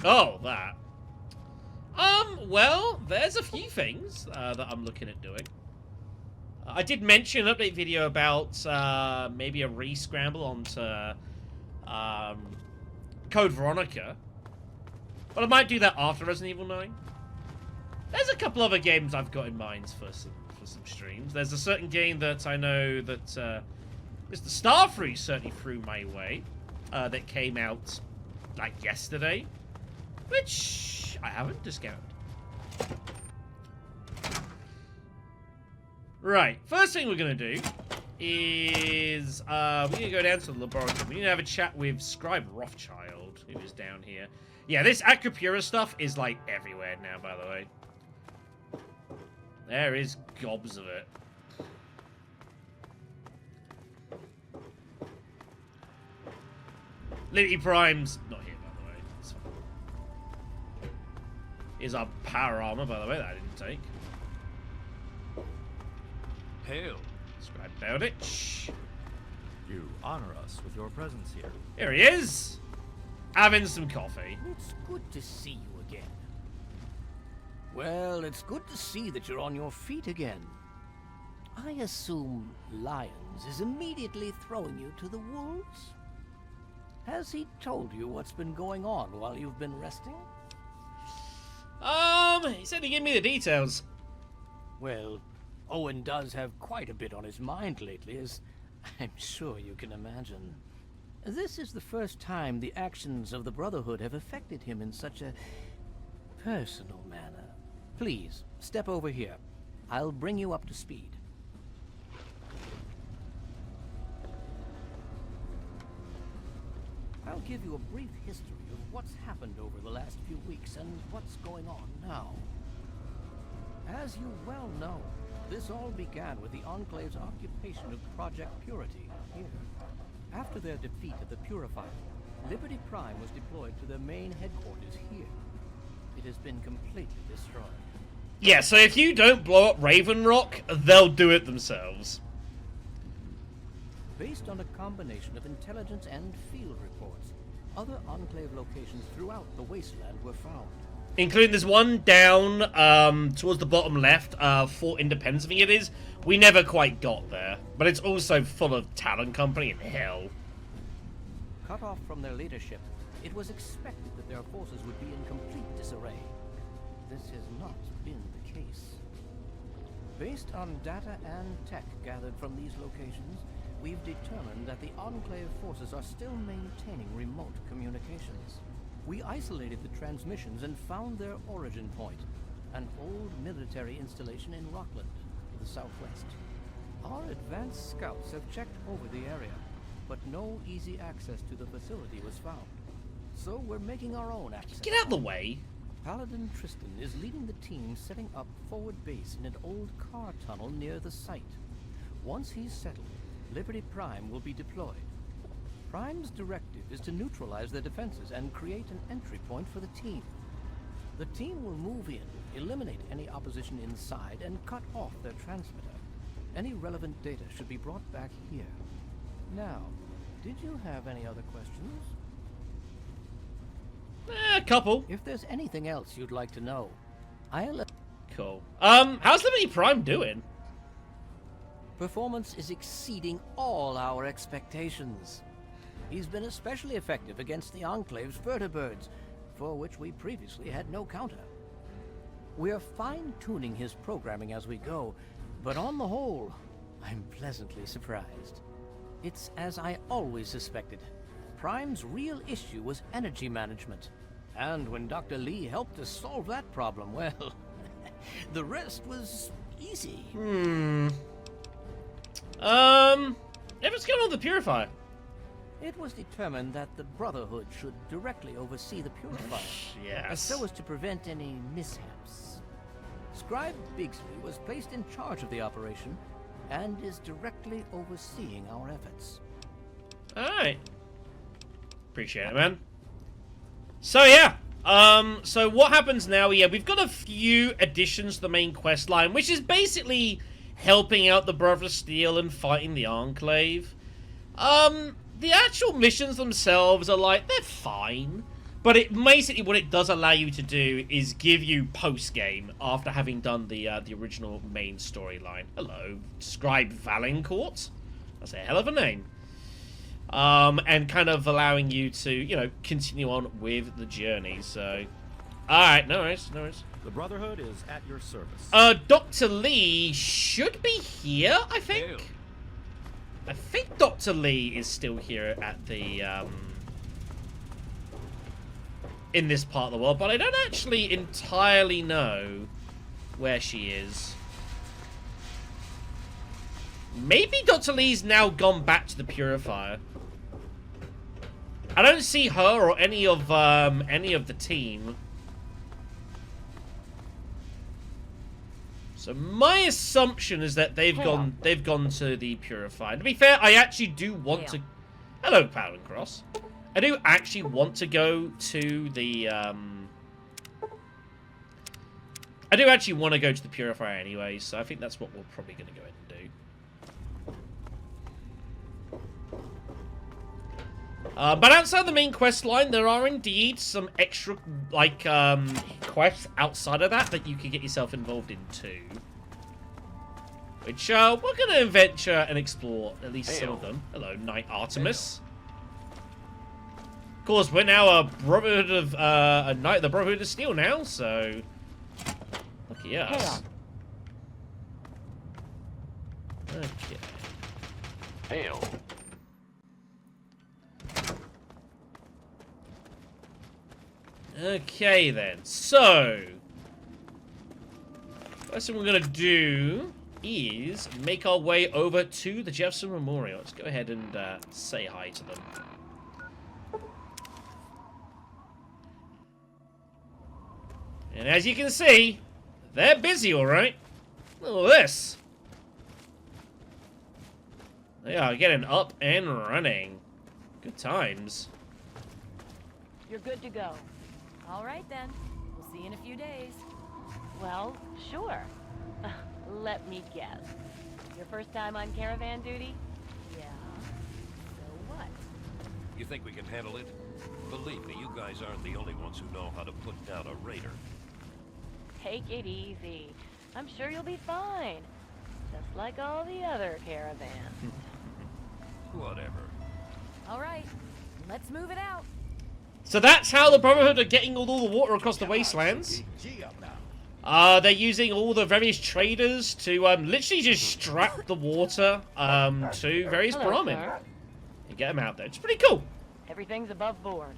Oh, that. Well, there's a few things that I'm looking at doing. I did mention an update video about maybe a re-scramble onto Code Veronica. But I might do that after Resident Evil 9. There's a couple other games I've got in mind for some streams. There's a certain game that I know that Mr. Starfruit certainly threw my way that came out like yesterday, which I haven't discounted. Right, first thing we're gonna do is we're gonna go down to the laboratory. We need to have a chat with Scribe Rothschild, who is down here. Yeah, this Acapura stuff is like everywhere now, by the way. There is gobs of it. Liberty Prime's not here, by the way. It's fine. Here's our power armor, by the way, that I didn't take. Hail. Scribe Bowditch. You honor us with your presence here. Here he is! Having some coffee. It's good to see you again. Well, it's good to see that you're on your feet again. I assume Lyons is immediately throwing you to the wolves? Has he told you what's been going on while you've been resting? He said he'd give me the details. Well, Owen does have quite a bit on his mind lately, as I'm sure you can imagine. This is the first time the actions of the Brotherhood have affected him in such a personal manner. Please, step over here. I'll bring you up to speed. I'll give you a brief history of what's happened over the last few weeks and what's going on now. As you well know, this all began with the Enclave's occupation of Project Purity here. After their defeat of the Purifier, Liberty Prime was deployed to their main headquarters here. It has been completely destroyed. Yeah, so if you don't blow up Raven Rock, they'll do it themselves. Based on a combination of intelligence and field reports, other Enclave locations throughout the wasteland were found. Including this one down towards the bottom left, Fort Independence, I think it is. We never quite got there, but it's also full of Talon Company and hell. Cut off from their leadership, it was expected that their forces would be in complete disarray. This has not been the case. Based on data and tech gathered from these locations, we've determined that the Enclave forces are still maintaining remote communications. We isolated the transmissions and found their origin point, an old military installation in Rockland, to the southwest. Our advanced scouts have checked over the area, but no easy access to the facility was found. So we're making our own access. Get out of the way. Paladin Tristan is leading the team setting up forward base in an old car tunnel near the site. Once he's settled, Liberty Prime will be deployed. Prime's directive is to neutralize their defenses and create an entry point for the team. The team will move in, eliminate any opposition inside, and cut off their transmitter. Any relevant data should be brought back here. Now, did you have any other questions? A couple. If there's anything else you'd like to know, I'll... Cool. How's Liberty Prime doing? Performance is exceeding all our expectations. He's been especially effective against the Enclave's vertibirds, for which we previously had no counter. We're fine-tuning his programming as we go, but on the whole, I'm pleasantly surprised. It's as I always suspected. Prime's real issue was energy management. And when Dr. Lee helped us solve that problem, well, the rest was easy. What's going on with the Purifier? It was determined that the Brotherhood should directly oversee the Purifier. Yes. So as to prevent any mishaps. Scribe Bigsley was placed in charge of the operation and is directly overseeing our efforts. Alright. Appreciate it, man. So, yeah. So what happens now? Yeah, we've got a few additions to the main quest line, which is basically helping out the Brother of Steel and fighting the Enclave. The actual missions themselves are like, they're fine. But it basically, what it does allow you to do is give you post-game after having done the original main storyline. Hello, Scribe Valancourt. That's a hell of a name. And kind of allowing you to, you know, continue on with the journey. So, alright, no worries, no worries. The Brotherhood is at your service. Dr. Lee should be here, I think. Hail. I think Dr. Lee is still here at the, in this part of the world, but I don't actually entirely know where she is. Maybe Dr. Lee's now gone back to the Purifier. I don't see her or any of the team. So my assumption is that they've gone to the Purifier. To be fair, I actually do want to. Hello, Paladin Cross. I do actually want to go to the I do actually want to go to the Purifier anyway, so I think that's what we're probably going to go ahead and do. But outside the main quest line, there are indeed some extra, like, quests outside of that you can get yourself involved in too. Which, we're going to venture and explore at least some of them. Hello, Knight Artemis. Of course, we're now a Brotherhood of, a Knight of the Brotherhood of Steel now, so... Lucky us. Okay. Hail. Okay then, so first thing we're gonna do is make our way over to the Jefferson Memorial. Let's go ahead and say hi to them. And as you can see, they're busy, alright. Look at this. They are getting up and running. Good times. You're good to go. All right then. We'll see you in a few days. Well, sure. Let me guess. Your first time on caravan duty? Yeah. So what? You think we can handle it? Believe me, you guys aren't the only ones who know how to put down a raider. Take it easy. I'm sure you'll be fine. Just like all the other caravans. Whatever. All right. Let's move it out. So that's how the Brotherhood are getting all the water across the wastelands. They're using all the various traders to literally just strap the water to various brahmin and get them out there. It's pretty cool. Everything's above board.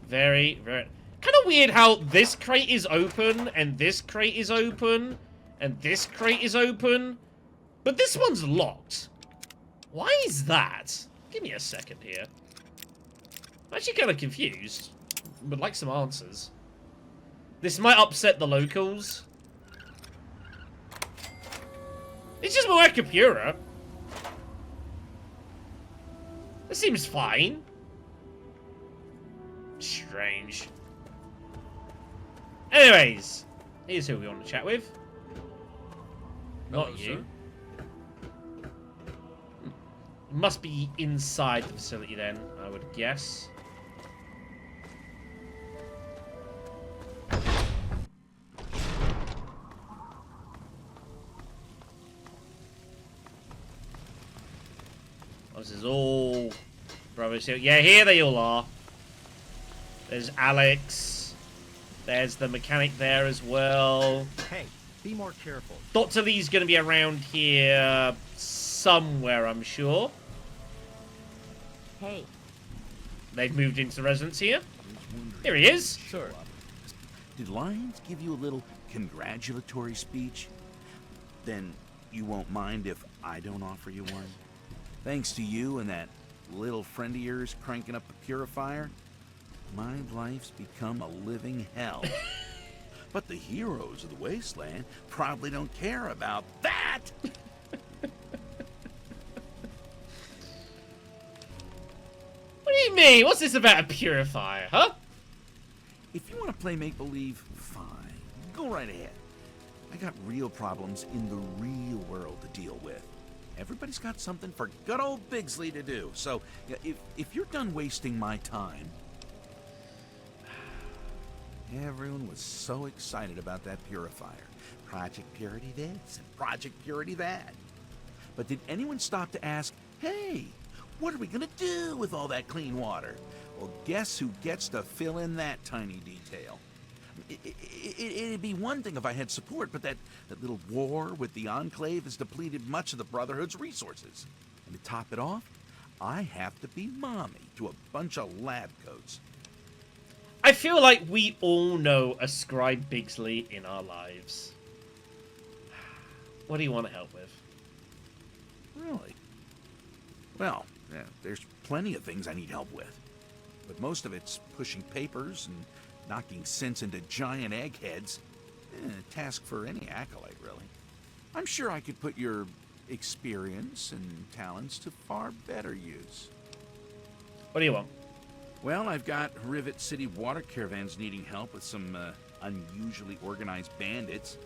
Very, very... Kind of weird how this crate is open, and this crate is open, and this crate is open, but this one's locked. Why is that? Give me a second here. I'm actually kind of confused. Would like some answers. This might upset the locals. It's just more Acapura. This seems fine. Strange. Anyways, here's who we want to chat with. Not Hello, you. sir. Must be inside the facility then, I would guess. Oh, this is all brothers here. Yeah, here they all are. There's Alex. There's the mechanic there as well. Hey, be more careful. Dr. Lee's going to be around here somewhere, I'm sure. Hey. They've moved into residence here. Here he is. Sir. Did Lyons give you a little congratulatory speech? Then you won't mind if I don't offer you one? Thanks to you and that little friend of yours cranking up the purifier, my life's become a living hell. But the heroes of the wasteland probably don't care about that! What do you mean? What's this about a purifier, huh? If you want to play make-believe, fine. Go right ahead. I got real problems in the real world to deal with. Everybody's got something for good old Bigsley to do. So, if you're done wasting my time... Everyone was so excited about that purifier. Project Purity this and Project Purity that. But did anyone stop to ask, hey, what are we gonna do with all that clean water? Well, guess who gets to fill in that tiny detail? It'd be one thing if I had support, but that little war with the Enclave has depleted much of the Brotherhood's resources. And to top it off, I have to be mommy to a bunch of lab coats. I feel like we all know a Scribe Bigsley in our lives. What do you want to help with? Really? Well, there's plenty of things I need help with. But most of it's pushing papers and knocking sense into giant eggheads. A task for any acolyte, really. I'm sure I could put your experience and talents to far better use. What do you want? Well, I've got Rivet City water caravans needing help with some unusually organized bandits.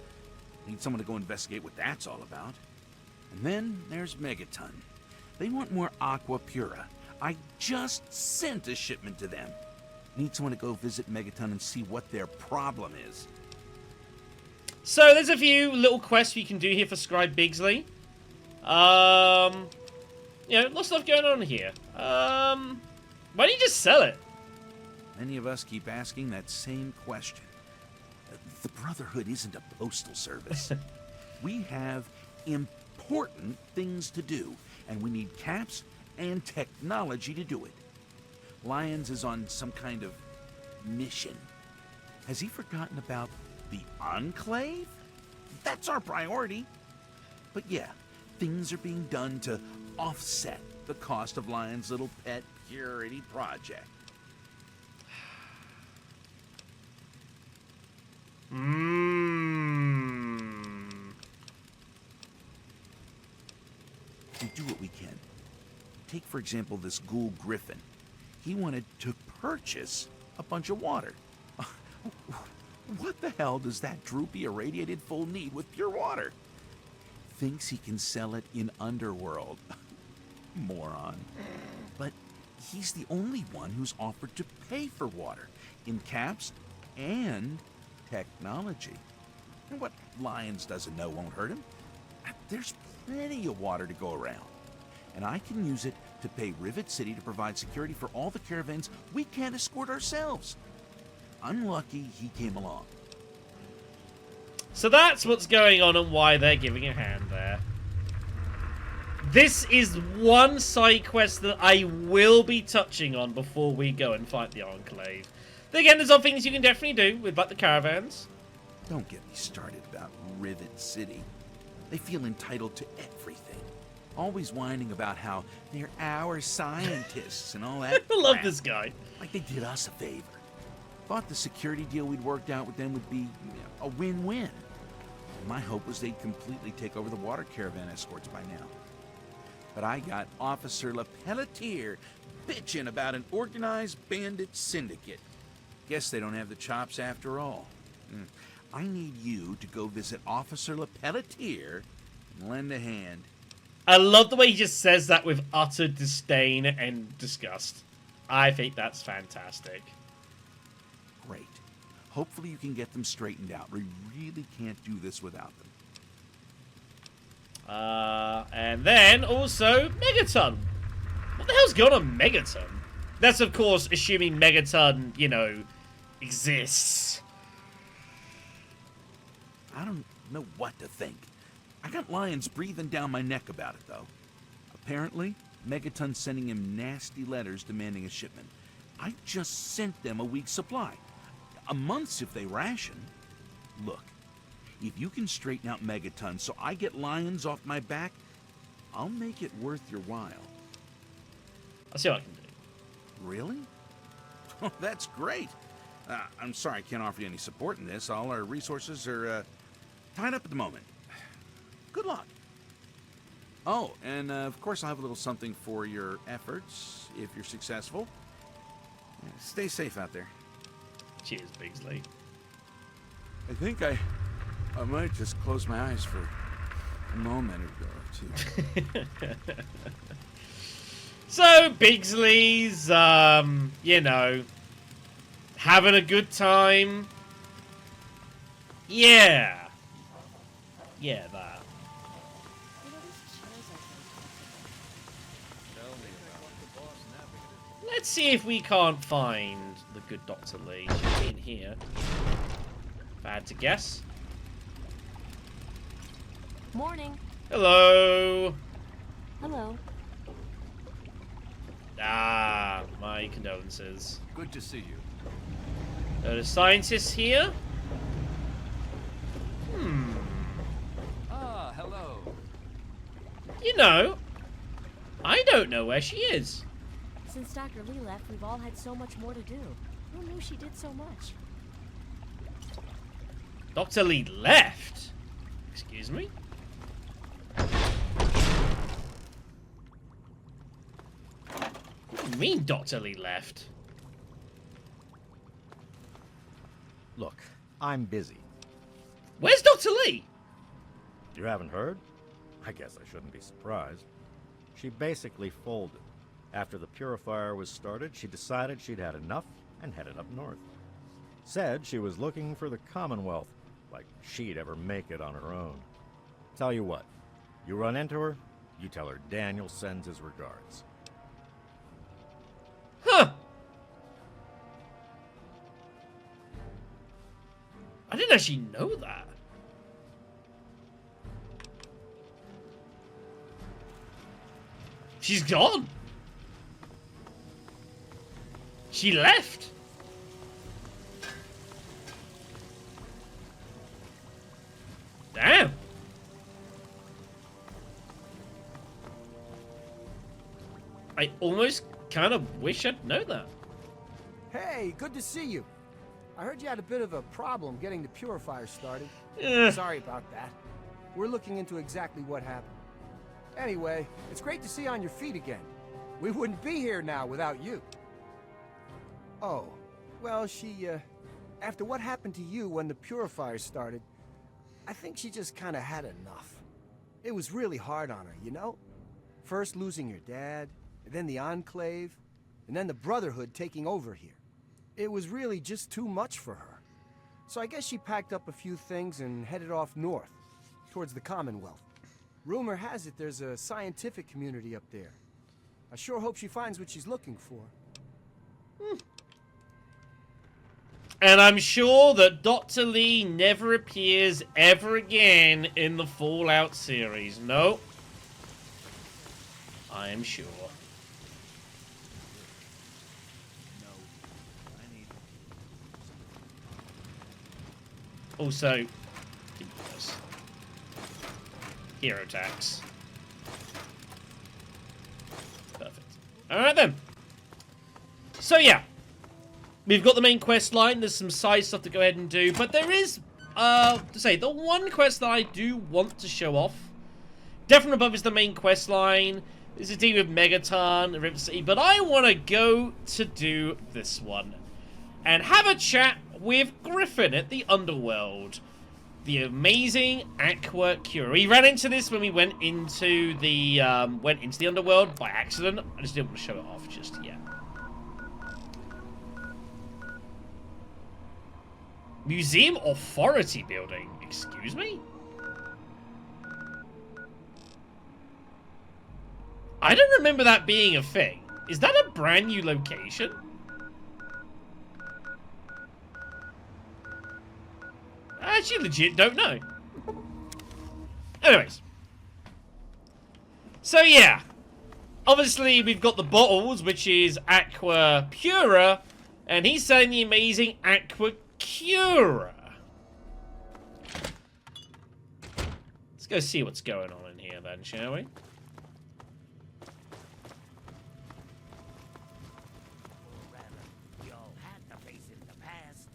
Need someone to go investigate what that's all about. And then there's Megaton. They want more Aqua Pura. I just sent a shipment to them. Need someone to go visit Megaton and see what their problem is. So there's a few little quests we can do here for Scribe Bigsley. You know, lots of stuff going on here. Why don't you just sell it? Many of us keep asking that same question. The Brotherhood isn't a postal service. We have important things to do, and we need caps and technology to do it. Lyons is on some kind of mission. Has he forgotten about the Enclave? That's our priority. But yeah, things are being done to offset the cost of Lyons' little pet purity project. We do what we can. Take, for example, this ghoul Griffin. He wanted to purchase a bunch of water. What the hell does that droopy irradiated fool need with pure water? Thinks he can sell it in Underworld. Moron. But he's the only one who's offered to pay for water in caps and technology. And what Lyons doesn't know won't hurt him. There's plenty of water to go around. And I can use it to pay Rivet City to provide security for all the caravans we can't escort ourselves. I'm lucky he came along. So that's what's going on and why they're giving a hand there. This is one side quest that I will be touching on before we go and fight the Enclave. Then again, there's other things you can definitely do with like the caravans. Don't get me started about Rivet City. They feel entitled to everything. Always whining about how they're our scientists and all that. I love crap. this guy. Like they did us a favor. Thought the security deal we'd worked out with them would be a win-win. My hope was they'd completely take over the water caravan escorts by now. But I got Officer LePelletier bitching about an organized bandit syndicate. Guess they don't have the chops after all. I need you to go visit Officer LePelletier and lend a hand. I love the way he just says that with utter disdain and disgust. I think that's fantastic. Great. Hopefully you can get them straightened out. We really can't do this without them. And then also Megaton. What the hell's going on Megaton? That's of course assuming Megaton, you know, exists. I don't know what to think. I got Lyons breathing down my neck about it, though. Apparently, Megaton's sending him nasty letters demanding a shipment. I just sent them a week's supply. A month's if they ration. Look, if you can straighten out Megaton so I get Lyons off my back, I'll make it worth your while. I'll see what I can do. Really? Oh, that's great. I'm sorry I can't offer you any support in this. All our resources are tied up at the moment. Good luck. Oh, and of course I'll have a little something for your efforts if you're successful. Stay safe out there. Cheers, Bigsley. I think I might just close my eyes for a moment or two. So, Bigsley's, you know, having a good time. Yeah. Yeah, that. Let's see if we can't find the good Dr. Lee. She's in here. If I had to guess. Morning. Hello. Hello. Ah, my condolences. Good to see you. Are the scientists here? Ah, hello. Oh, You know, I don't know where she is. Since Dr. Lee left, we've all had so much more to do. Who knew she did so much? Dr. Lee left? Excuse me? What do you mean Dr. Lee left? Look, I'm busy. Where's Dr. Lee? You haven't heard? I guess I shouldn't be surprised. She basically folded. After the purifier was started, she decided she'd had enough and headed up north. Said she was looking for the Commonwealth, like she'd ever make it on her own. Tell you what, you run into her, you tell her Daniel sends his regards. Huh. I didn't actually know that. She's gone. She left. Damn. I almost kind of wish I'd known that. Hey, good to see you. I heard you had a bit of a problem getting the purifier started. Sorry about that. We're looking into exactly what happened. Anyway, it's great to see you on your feet again. We wouldn't be here now without you. Oh, Well, she, after what happened to you when the purifier started, I think she just kind of had enough. It was really hard on her, you know? First losing your dad, and then the Enclave, and then the Brotherhood taking over here. It was really just too much for her. So I guess she packed up a few things and headed off north, towards the Commonwealth. Rumor has it there's a scientific community up there. I sure hope she finds what she's looking for. And I'm sure that Dr. Lee never appears ever again in the Fallout series. No. I am sure. Also, hero tax. Perfect. Alright then. So yeah. We've got the main quest line. There's some side stuff to go ahead and do. But there is, to say, the one quest that I do want to show off. Definitely above is the main quest line. There's a deal with Megaton, River City. But I want to go to do this one. And have a chat with Griffin at the Underworld. The amazing Aqua Cura. We ran into this when we went into the Underworld by accident. I just didn't want to show it off just yet. Museum Authority Building. Excuse me? I don't remember that being a thing. Is that a brand new location? I actually legit don't know. Anyways. So yeah. Obviously we've got the bottles, which is Aqua Pura. And he's selling the amazing Aqua Cura. Let's go see what's going on in here then, shall we? We all had to face in the past.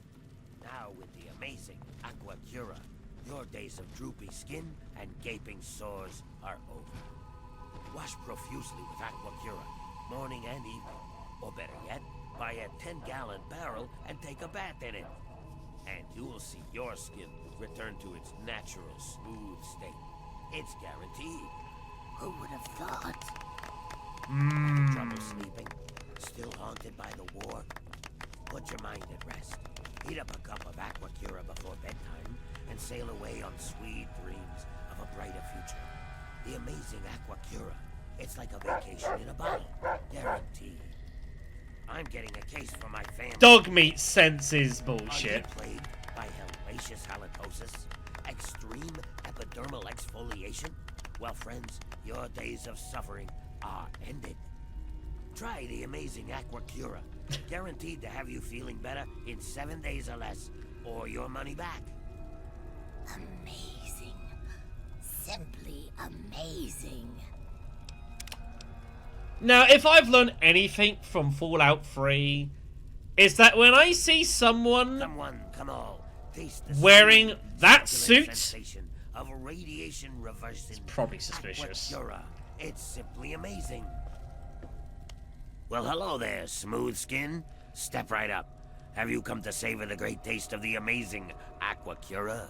Now with the amazing Aqua Cura, your days of droopy skin and gaping sores are over. Wash profusely with Aqua Cura, morning and evening. Or better yet, buy a 10-gallon barrel and take a bath in it. And you will see your skin return to its natural, smooth state. It's guaranteed. Who would have thought? Trouble sleeping? Still haunted by the war? Put your mind at rest. Heat up a cup of Aqua Cura before bedtime and sail away on sweet dreams of a brighter future. The amazing Aqua Cura. It's like a vacation in a bottle. Guaranteed. I'm getting a case for my family. Dog meat senses bullshit. Are you plagued by hellacious halitosis? Extreme epidermal exfoliation? Well, friends, your days of suffering are ended. Try the amazing Aqua Cura. Guaranteed to have you feeling better in 7 days or less, or your money back. Amazing. Simply amazing. Now, if I've learned anything from Fallout 3, is that when I see someone come on, taste the wearing that succulent suit, sensation of a radiation reversing it's probably suspicious. Aqua Cura. It's simply amazing. Well, hello there, smooth skin. Step right up. Have you come to savor the great taste of the amazing Aqua Cura?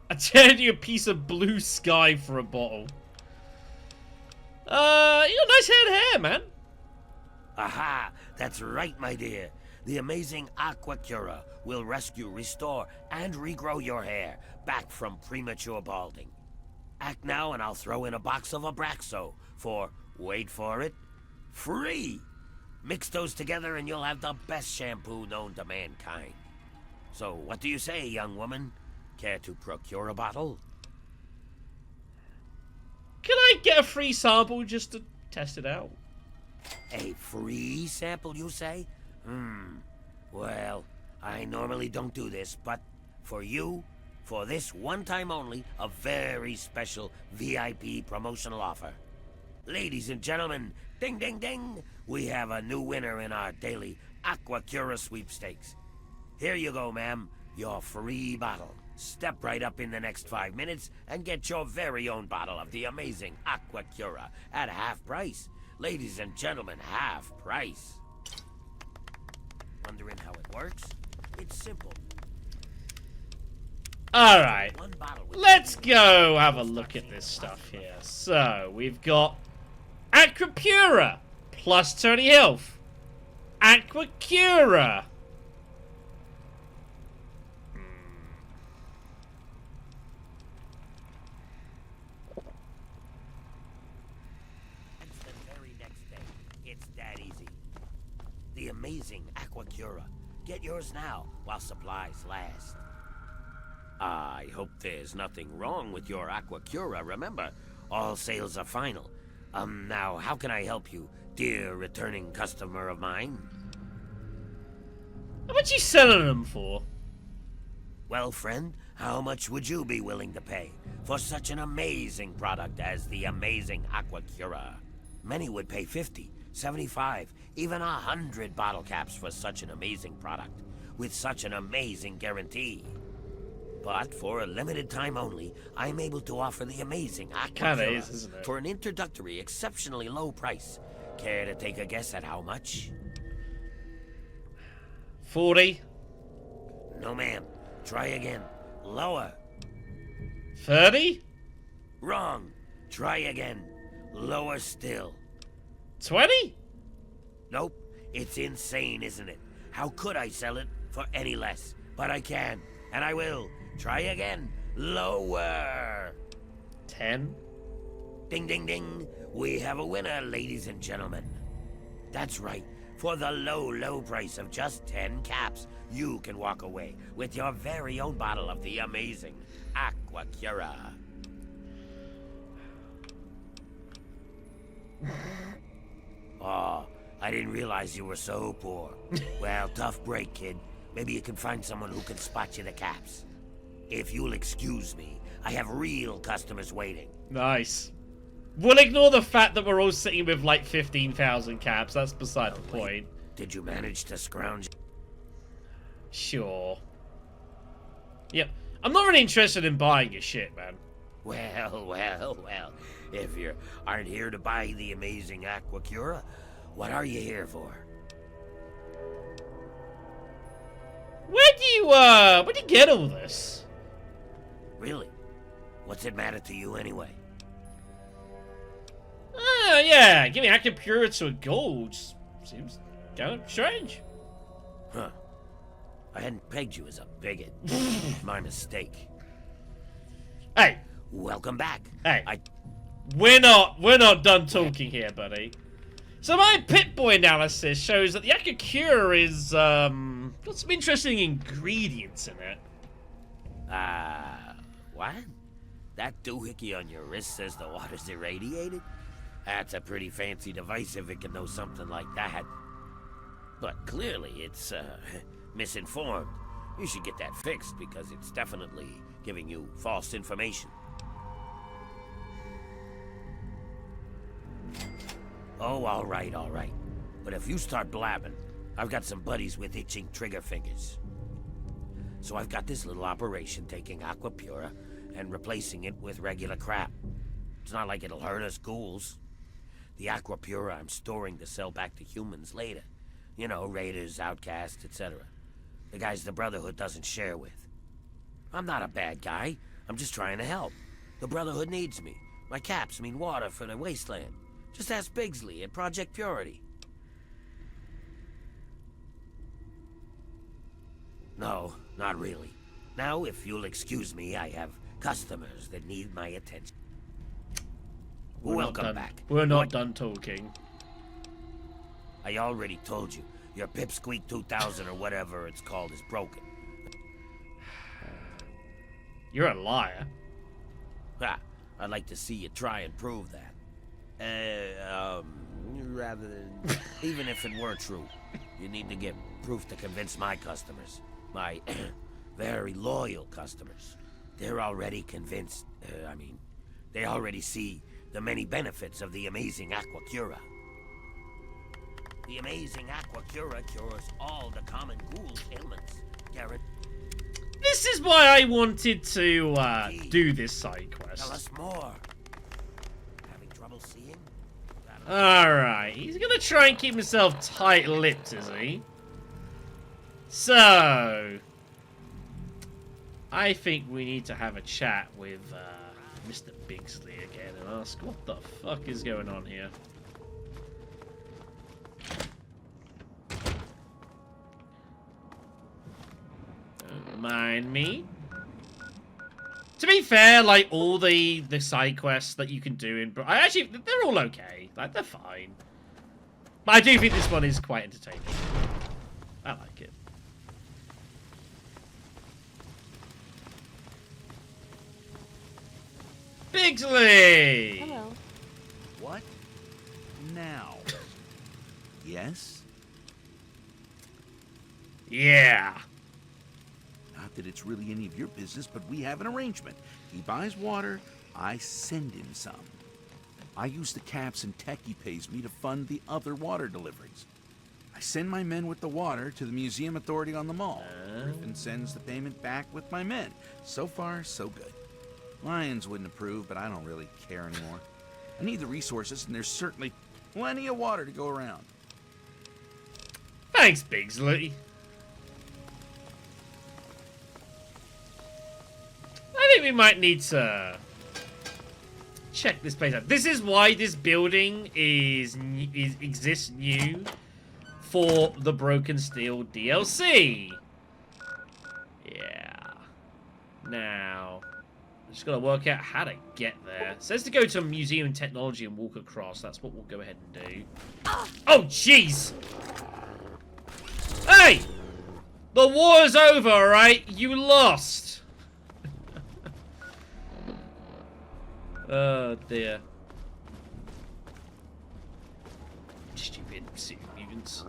I turned you a piece of blue sky for a bottle. You got nice head of hair, man. Aha! That's right, my dear. The amazing Aqua Cura will rescue, restore, and regrow your hair back from premature balding. Act now and I'll throw in a box of Abraxo for, wait for it, free! Mix those together and you'll have the best shampoo known to mankind. So, what do you say, young woman? Care to procure a bottle? Can I get a free sample just to test it out? A free sample, you say? Well, I normally don't do this, but for you, for this one time only, a very special VIP promotional offer. Ladies and gentlemen, ding ding ding, we have a new winner in our daily Aqua Cura sweepstakes. Here you go, ma'am, your free bottle. Step right up in the next 5 minutes and get your very own bottle of the amazing Aqua Cura at half price. Ladies and gentlemen, half price. Wondering how it works? It's simple. Alright, let's go have a look at this stuff here. So, we've got Aquapura, plus 20 health. Aquacura. It's the very next day. It's that easy. The amazing Aquacura. Get yours now, while supplies last. I hope there's nothing wrong with your Aquacura. Remember, all sales are final. Now, how can I help you, dear returning customer of mine? How much you selling them for? Well, friend, how much would you be willing to pay for such an amazing product as the amazing Aquacura? Many would pay 50, 75, even 100 bottle caps for such an amazing product, with such an amazing guarantee. But for a limited time only, I'm able to offer the amazing Aquacura isn't it? for an introductory, exceptionally low price. Care to take a guess at how much? 40. No, ma'am. Try again. Lower. 30. Wrong. Try again. Lower still. 20. Nope. It's insane, isn't it? How could I sell it for any less? But I can, and I will. Try again. Lower. 10. Ding, ding, ding. We have a winner, ladies and gentlemen. That's right. For the low, low price of just 10 caps, you can walk away with your very own bottle of the amazing Aquacura. Oh, I didn't realize you were so poor. Well, tough break, kid. Maybe you can find someone who can spot you the caps. If you'll excuse me, I have real customers waiting. Nice. We'll ignore the fact that we're all sitting with like 15,000 caps. That's beside the point. Did you manage to scrounge? Sure. Yep. I'm not really interested in buying your shit, man. Well, well, well. If you aren't here to buy the amazing Aquacura, what are you here for? Where'd you get all this? Really? What's it matter to you anyway? Oh, yeah. Giving Aquapura to a gold seems kind of strange. Huh. I hadn't pegged you as a bigot. My mistake. Hey. Welcome back. Hey. We're not done talking here, buddy. So my Pip-Boy analysis shows that the Aquacura is, got some interesting ingredients in it. What? That doohickey on your wrist says the water's irradiated? That's a pretty fancy device if it can know something like that. But clearly it's, misinformed. You should get that fixed because it's definitely giving you false information. Oh, all right, all right. But if you start blabbing, I've got some buddies with itching trigger fingers. So I've got this little operation taking Aquapura and replacing it with regular crap. It's not like it'll hurt us ghouls. The Aquapura I'm storing to sell back to humans later. You know, raiders, outcasts, etc. The guys the Brotherhood doesn't share with. I'm not a bad guy. I'm just trying to help. The Brotherhood needs me. My caps mean water for the wasteland. Just ask Bigsley at Project Purity. No, not really. Now, if you'll excuse me, I have customers that need my attention. Welcome back. We're not done talking. I already told you, your Pipsqueak 2000 or whatever it's called is broken. You're a liar. Ha! I'd like to see you try and prove that. Rather than... even if it were true, you need to get proof to convince my customers. My very loyal customers. They're already convinced, they already see the many benefits of the amazing Aquacura. The amazing Aquacura cures all the common ghoul ailments. This is why I wanted to do this side quest. Tell us more. Having trouble seeing? That Alright, he's gonna try and keep himself tight-lipped, is he? So... I think we need to have a chat with Mr. Bigsley again and ask what the fuck is going on here. Don't mind me. To be fair, like, all the side quests that you can do in... I actually, they're all okay. Like, they're fine. But I do think this one is quite entertaining. I like it. Bigsley! Hello. What? Now? Yes? Yeah. Not that it's really any of your business, but we have an arrangement. He buys water, I send him some. I use the caps and tech he pays me to fund the other water deliveries. I send my men with the water to the museum authority on the mall. Griffin sends the payment back with my men. So far, so good. Lions wouldn't approve, but I don't really care anymore. I need the resources, and there's certainly plenty of water to go around. Thanks, Bigsley. I think we might need to check this place out. This is why this building exists new for the Broken Steel DLC. Yeah. Now, just gotta work out how to get there. It says to go to Museum Technology and walk across. That's what we'll go ahead and do. Oh, jeez! Hey! The war's over, alright? You lost! Oh, dear. Stupid mutants.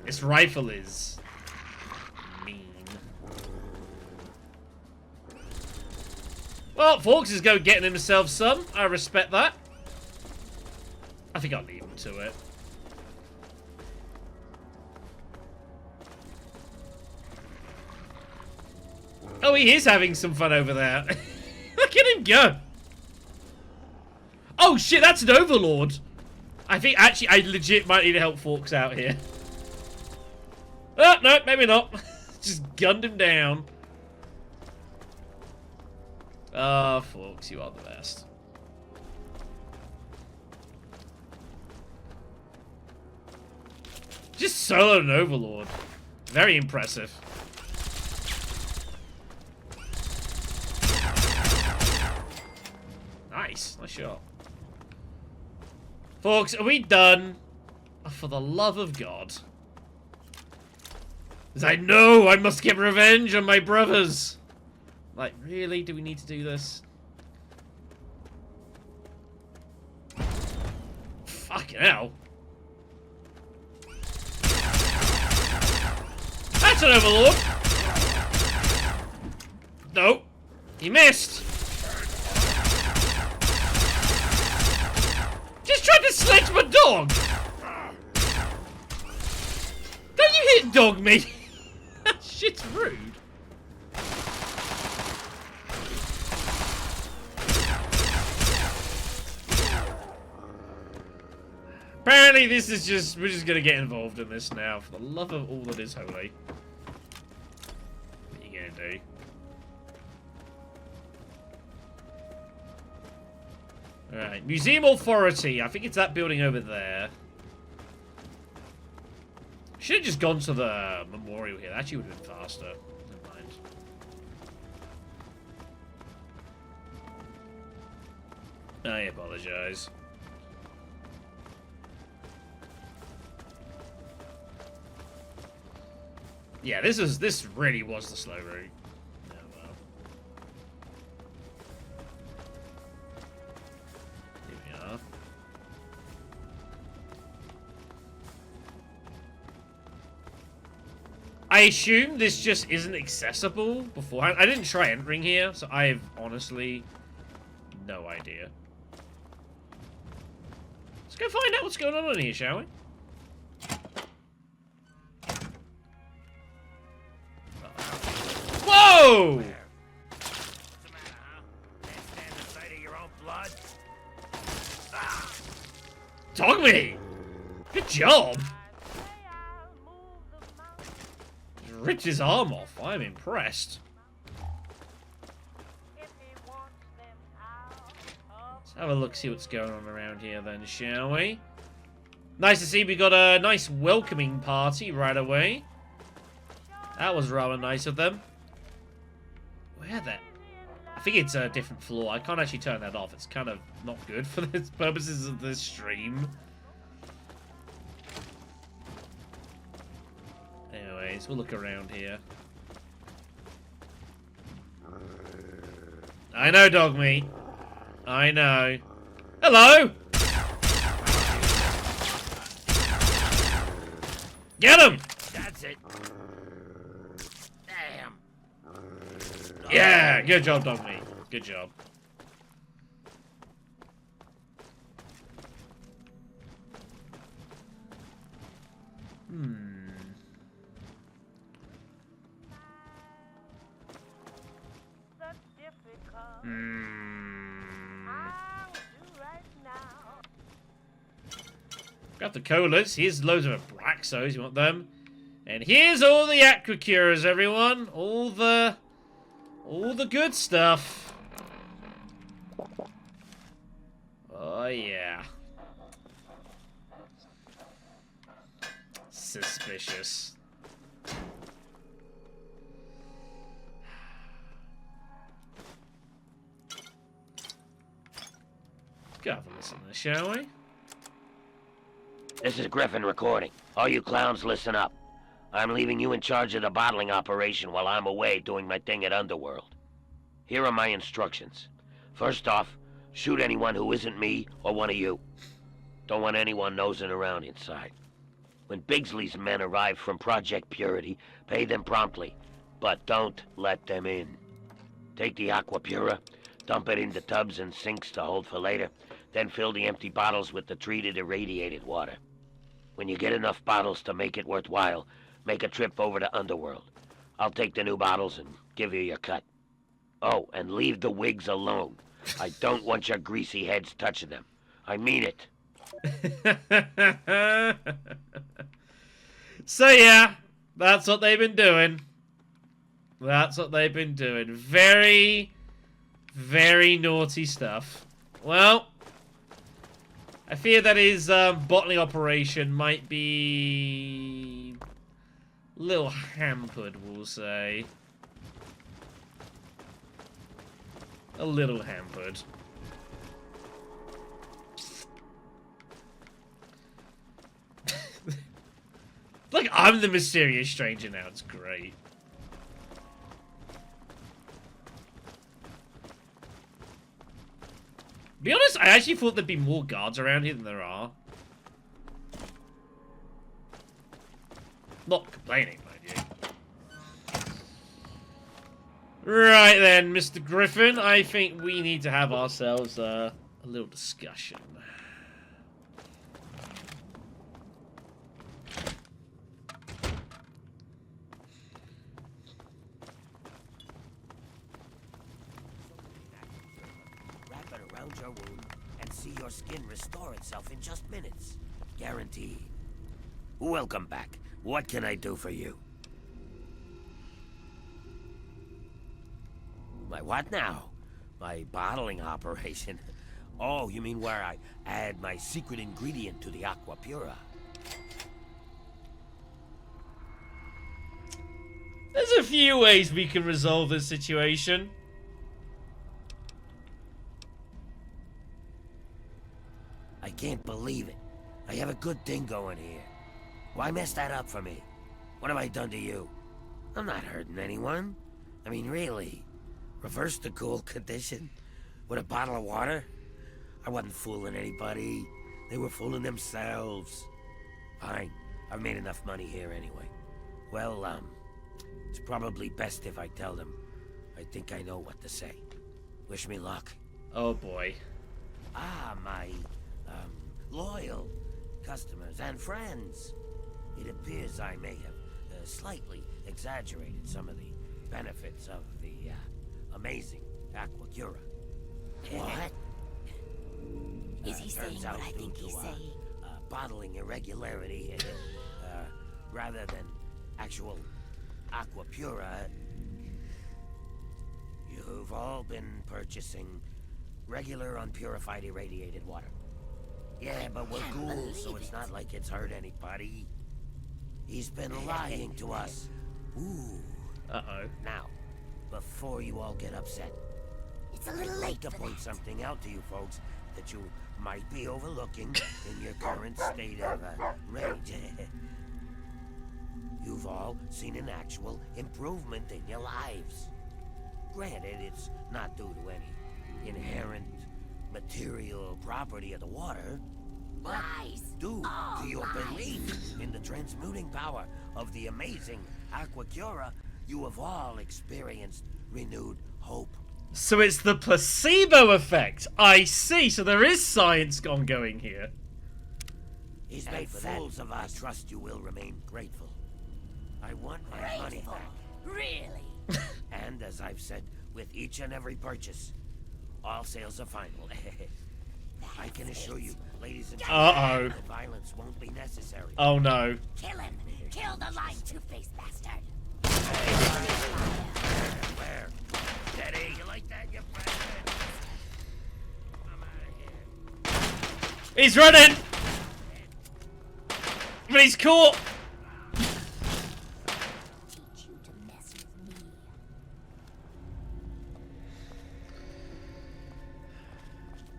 This rifle is mean. Well, Fox is getting himself some. I respect that. I think I'll leave him to it. Oh, he is having some fun over there. Look at him go. Oh shit, that's an overlord. I think actually I legit might need to help Forks out here. Oh, no, maybe not. Just gunned him down. Ah, Forks, you are the best. Just soloed an overlord. Very impressive. Nice. Nice shot. Folks, are we done? Oh, for the love of God. As I know I must get revenge on my brothers. Like, really? Do we need to do this? Fucking hell. That's an overlord. No. He missed. Just tried to sledge my dog. Don't you hit dog me. That shit's rude. Apparently this is just, we're just gonna get involved in this now, for the love of all that is holy. What are you gonna do? Alright, Museum Authority. I think it's that building over there. Should have just gone to the memorial here. That actually would have been faster. Never mind. I apologize. Yeah, this really was the slow route. Oh well. Here we are. I assume this just isn't accessible beforehand. I didn't try entering here, so I have honestly no idea. Let's go find out what's going on in here, shall we? Whoa! Dog me! Good job! Ripped his arm off. I'm impressed. Let's have a look, see what's going on around here then, shall we? Nice to see we got a nice welcoming party right away. That was rather nice of them. Where the... I think it's a different floor. I can't actually turn that off. It's kind of not good for the purposes of this stream. Anyways, we'll look around here. I know, dog meat. I know. Hello! Get him! That's it. Damn. Yeah, good job, dog meat. Good job. Got the colas. Here's loads of Abraxos. You want them? And here's all the Aqua Cures, everyone. All the good stuff. Oh yeah. Suspicious. Go have a listen to this, shall we? This is Griffin recording. All you clowns, listen up. I'm leaving you in charge of the bottling operation while I'm away doing my thing at Underworld. Here are my instructions. First off, shoot anyone who isn't me or one of you. Don't want anyone nosing around inside. When Bigsley's men arrive from Project Purity, pay them promptly, but don't let them in. Take the Aqua Pura, dump it into tubs and sinks to hold for later, then fill the empty bottles with the treated irradiated water. When you get enough bottles to make it worthwhile, make a trip over to Underworld. I'll take the new bottles and give you your cut. Oh, and leave the wigs alone. I don't want your greasy heads touching them. I mean it. So yeah, that's what they've been doing. That's what they've been doing. Very, very naughty stuff. Well, I fear that his bottling operation might be a little hampered, we'll say. A little hampered. Like, I'm the mysterious stranger now. It's great. Be honest, I actually thought there'd be more guards around here than there are. Not complaining, mind you. Right then, Mr. Griffin, I think we need to have ourselves a little discussion. Wrap it around your wound and see your skin restore itself in just minutes. Guaranteed. Welcome back. What can I do for you? My what now? My bottling operation? Oh, you mean where I add my secret ingredient to the Aqua Pura? There's a few ways we can resolve this situation. I can't believe it. I have a good thing going here. Why mess that up for me? What have I done to you? I'm not hurting anyone. I mean, really. Reverse the cool condition with a bottle of water? I wasn't fooling anybody. They were fooling themselves. Fine. I've made enough money here anyway. Well, it's probably best if I tell them. I think I know what to say. Wish me luck. Oh boy. Ah, my loyal customers and friends. It appears I may have slightly exaggerated some of the benefits of the amazing Aquacura. What? Is he saying Turns what out I think due he's to, saying? bottling irregularity, rather than actual Aquapura, you've all been purchasing regular unpurified irradiated water. Yeah, but we're ghouls, so it's not like it's hurt anybody. He's been lying to us. Ooh. Uh-oh. Now, before you all get upset, It's a little I'd like late to for point that. something out to you folks that you might be overlooking in your current state of rage. You've all seen an actual improvement in your lives. Granted, it's not due to any inherent material property of the water, but due to your belief in the transmuting power of the amazing Aquacura, you have all experienced renewed hope. So it's the placebo effect. I see. So there is science ongoing here. He's made fools of us. I trust you will remain grateful. I want my money back. Really? And as I've said, with each and every purchase, all sales are final. I can assure you, ladies and Uh-oh. that violence won't be necessary. Oh no. Kill him! Kill the lying two-faced bastard! Where? Steady, you like that, you bastard? I'm out of here. He's running! But he's caught! Teach you to mess with me.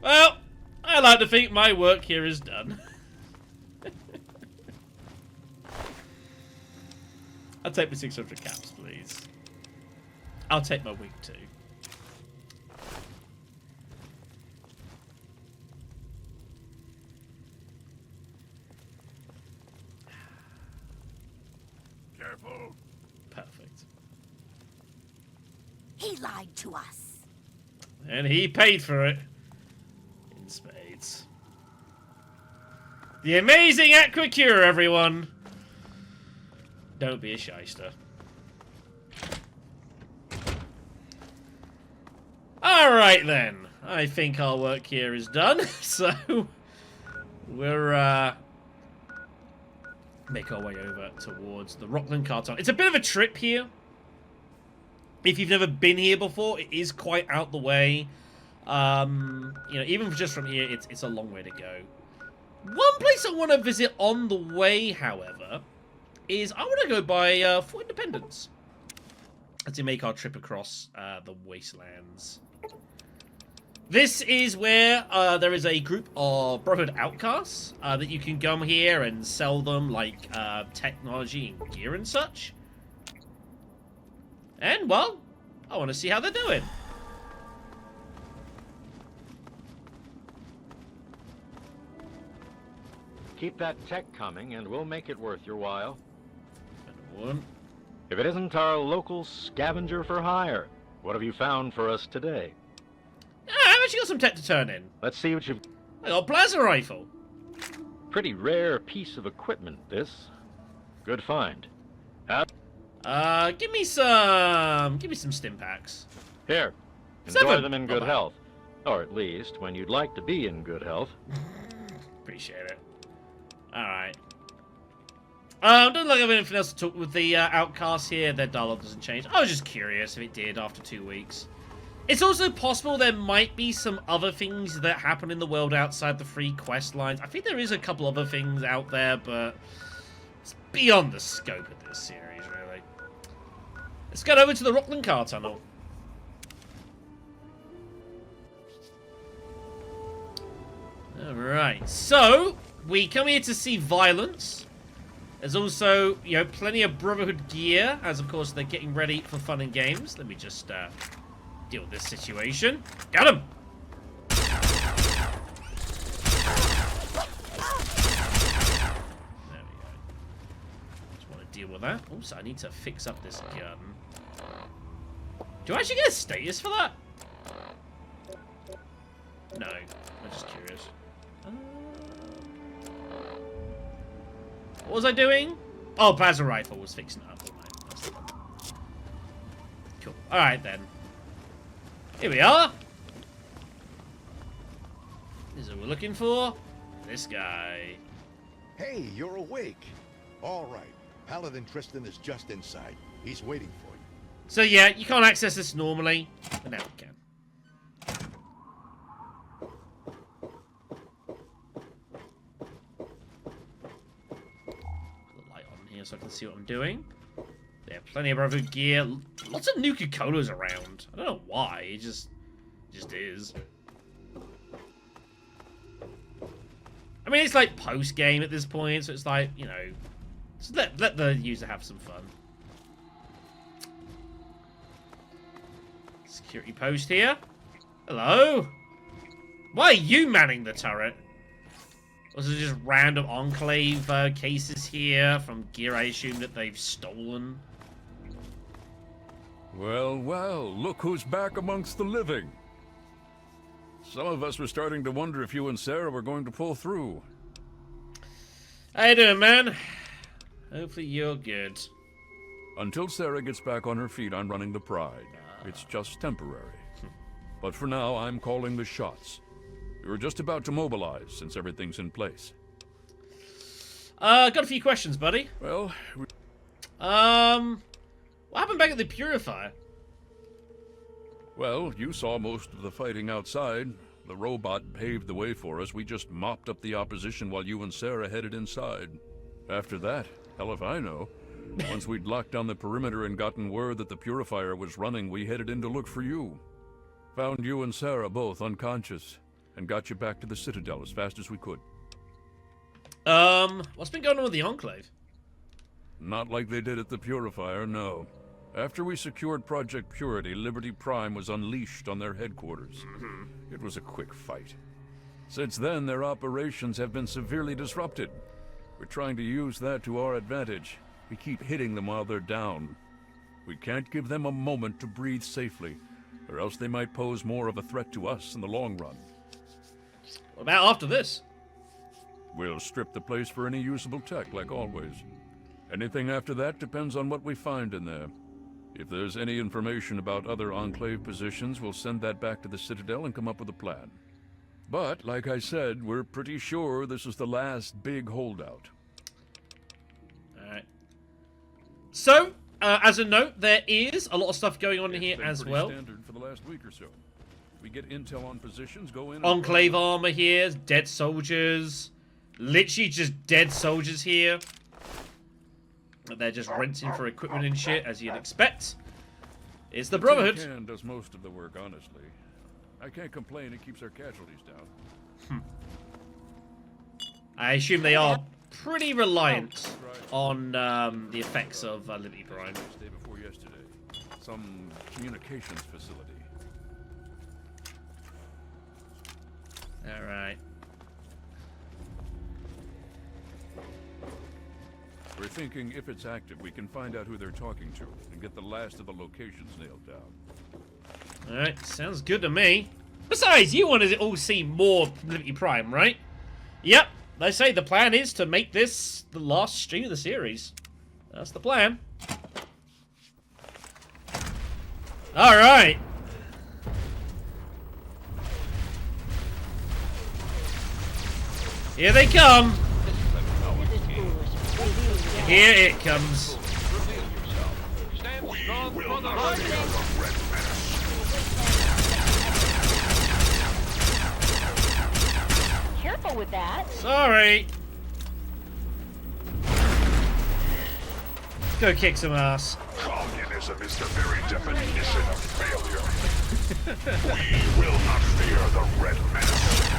Well, I like to think my work here is done. I'll take the 600 caps, please. I'll take my wig too. Careful. Perfect. He lied to us. And he paid for it. In spades. The amazing Aquacura, everyone! Don't be a shyster. Alright then. I think our work here is done. So, we're, make our way over towards the Rockland Cartel. It's a bit of a trip here. If you've never been here before, it is quite out the way. You know, even just from here, it's a long way to go. One place I want to visit on the way, however, is I want to go by Fort Independence as we make our trip across the wastelands. This is where there is a group of Brotherhood outcasts that you can come here and sell them like technology and gear and such. And, well, I want to see how they're doing. Keep that tech coming, and we'll make it worth your while. One. If it isn't our local scavenger for hire, what have you found for us today? I've actually got some tech to turn in. Let's see what you've... I got a plasma rifle. Pretty rare piece of equipment, this. Good find. Give me some stim packs. Here, enjoy 7. them in Not good bad. health. Or at least, when you'd like to be in good health. Appreciate it. Alright. Doesn't look like I have anything else to talk with the outcasts here. Their dialogue doesn't change. I was just curious if it did after 2 weeks. It's also possible there might be some other things that happen in the world outside the free quest lines. I think there is a couple other things out there, but it's beyond the scope of this series, really. Let's get over to the Rockland Car Tunnel. Alright, so we come here to see violence. There's also, you know, plenty of Brotherhood gear, as of course they're getting ready for fun and games. Let me just deal with this situation. Got him! There we go. Just want to deal with that. Also, I need to fix up this gun. Do I actually get a status for that? No, I'm just curious. What was I doing? Oh, plasma rifle was fixing it up. Cool. Alright then. Here we are. This is what we're looking for. This guy. Hey, you're awake. All right. Paladin Tristan is just inside. He's waiting for you. So yeah, you can't access this normally, but now we can. Put the light on here so I can see what I'm doing. There, plenty of other gear. Lots of Nuka-Colas around. I don't know why. It just is. I mean, it's like post-game at this point, so it's like, you know, just let the user have some fun. Security post here. Hello? Why are you manning the turret? Was it just random Enclave cases here from gear I assume that they've stolen? Well, well, look who's back amongst the living. Some of us were starting to wonder if you and Sarah were going to pull through. How you doing, man? Hopefully you're good. Until Sarah gets back on her feet, I'm running the Pride. It's just temporary. But for now, I'm calling the shots. We're just about to mobilize, since everything's in place. Got a few questions, buddy. Well, what happened back at the Purifier? Well, you saw most of the fighting outside. The robot paved the way for us. We just mopped up the opposition while you and Sarah headed inside. After that, hell if I know. Once we'd locked down the perimeter and gotten word that the Purifier was running, we headed in to look for you. Found you and Sarah both unconscious, and got you back to the Citadel as fast as we could. What's been going on with the Enclave? Not like they did at the Purifier, no. After we secured Project Purity, Liberty Prime was unleashed on their headquarters. It was a quick fight. Since then, their operations have been severely disrupted. We're trying to use that to our advantage. We keep hitting them while they're down. We can't give them a moment to breathe safely, or else they might pose more of a threat to us in the long run. What about after this? We'll strip the place for any usable tech, like always. Anything after that depends on what we find in there. If there's any information about other Enclave positions, we'll send that back to the Citadel and come up with a plan. But, like I said, we're pretty sure this is the last big holdout. Alright. So, as a note, there is a lot of stuff going on here as well. Standard for the last week or so. We get intel on positions, go in. Enclave armor here, dead soldiers. Literally just dead soldiers here. They're just renting for equipment and shit, as you'd expect. It's the Brotherhood. The Tin Can does most of the work, honestly. I can't complain, it keeps our casualties down. I assume they are pretty reliant on the effects of Liberty Prime. Day before yesterday, some communications facility. All right. We're thinking if it's active, we can find out who they're talking to and get the last of the locations nailed down. Alright, sounds good to me. Besides, you want to all see more Liberty Prime, right? Yep, they say the plan is to make this the last stream of the series. That's the plan. Alright. Here they come. Here it comes. Careful with that. Sorry. Go kick some ass. Communism is the very definition of failure. We will not fear the Red Menace.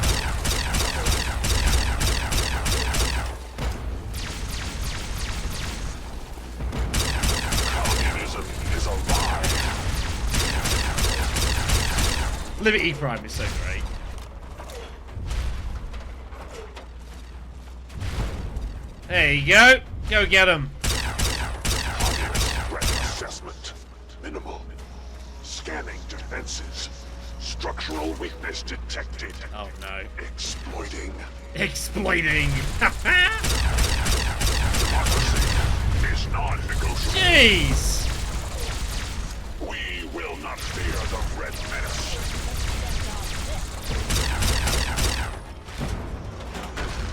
Liberty Prime is so great. There you go. Go get him. Threat assessment. Minimal. Scanning defenses. Structural weakness detected. Oh no. Exploiting. Exploiting. Is non-negotiable. Jeez! We will not fear the Red Menace.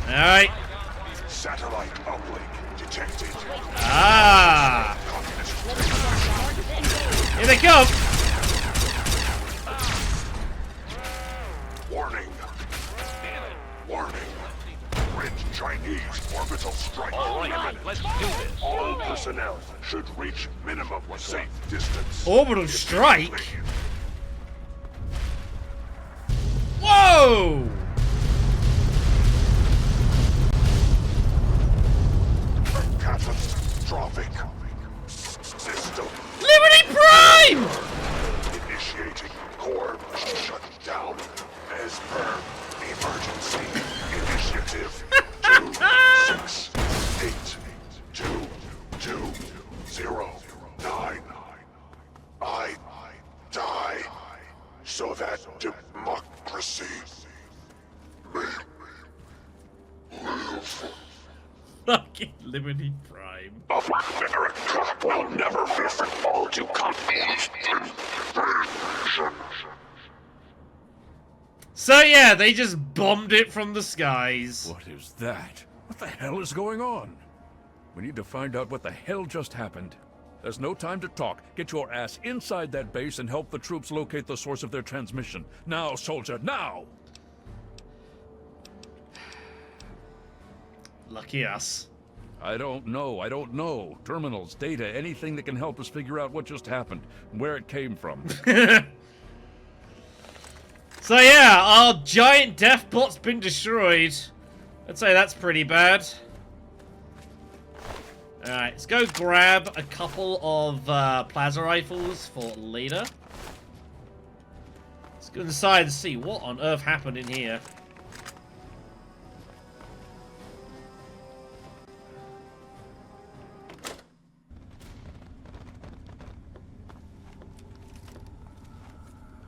Alright. Satellite uplink detected. Ah! Here they come! Warning. Warning. Red Chinese orbital strike. All right, let's do this. All personnel should reach minimum safe distance. Orbital strike? Whoa! Catastrophic system. Liberty Prime! Initiating core shutdown as per emergency initiative 2682209. I die so that democracy may live. Fucking Liberty Prime. America will never be fall to communist invasion. So yeah, they just bombed it from the skies. What is that? What the hell is going on? We need to find out what the hell just happened. There's no time to talk. Get your ass inside that base and help the troops locate the source of their transmission. Now, soldier, now! Lucky us. I don't know. Terminals, data, anything that can help us figure out what just happened, and where it came from. So yeah, our giant death bot's been destroyed. I'd say that's pretty bad. Alright, let's go grab a couple of plasma rifles for later. Let's go inside and see what on earth happened in here.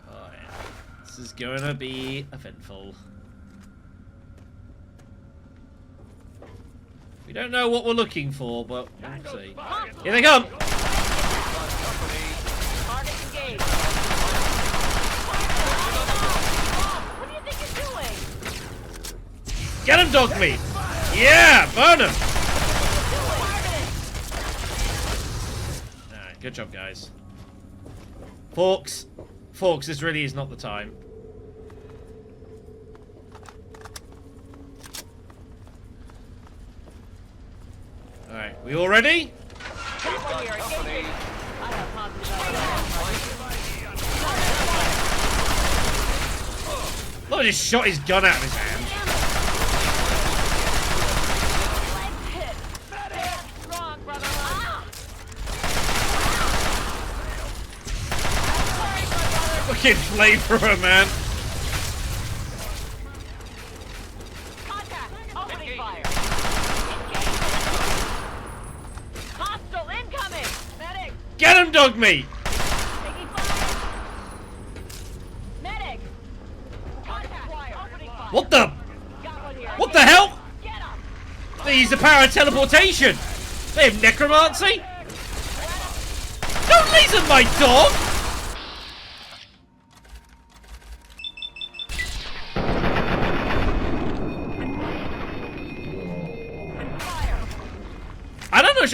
Oh yeah, this is gonna be eventful. We don't know what we're looking for, but we'll see. Here they come! What do you think you're doing? Get him, dog meat! Yeah, burn him! Alright, good job, guys. Forks, this really is not the time. Alright, we all ready? Look, just shot his gun out of his hand. Fucking flamethrower, man. Get him, dog meat! What the? What the hell? They use the power of teleportation! They have necromancy? Don't laser my dog!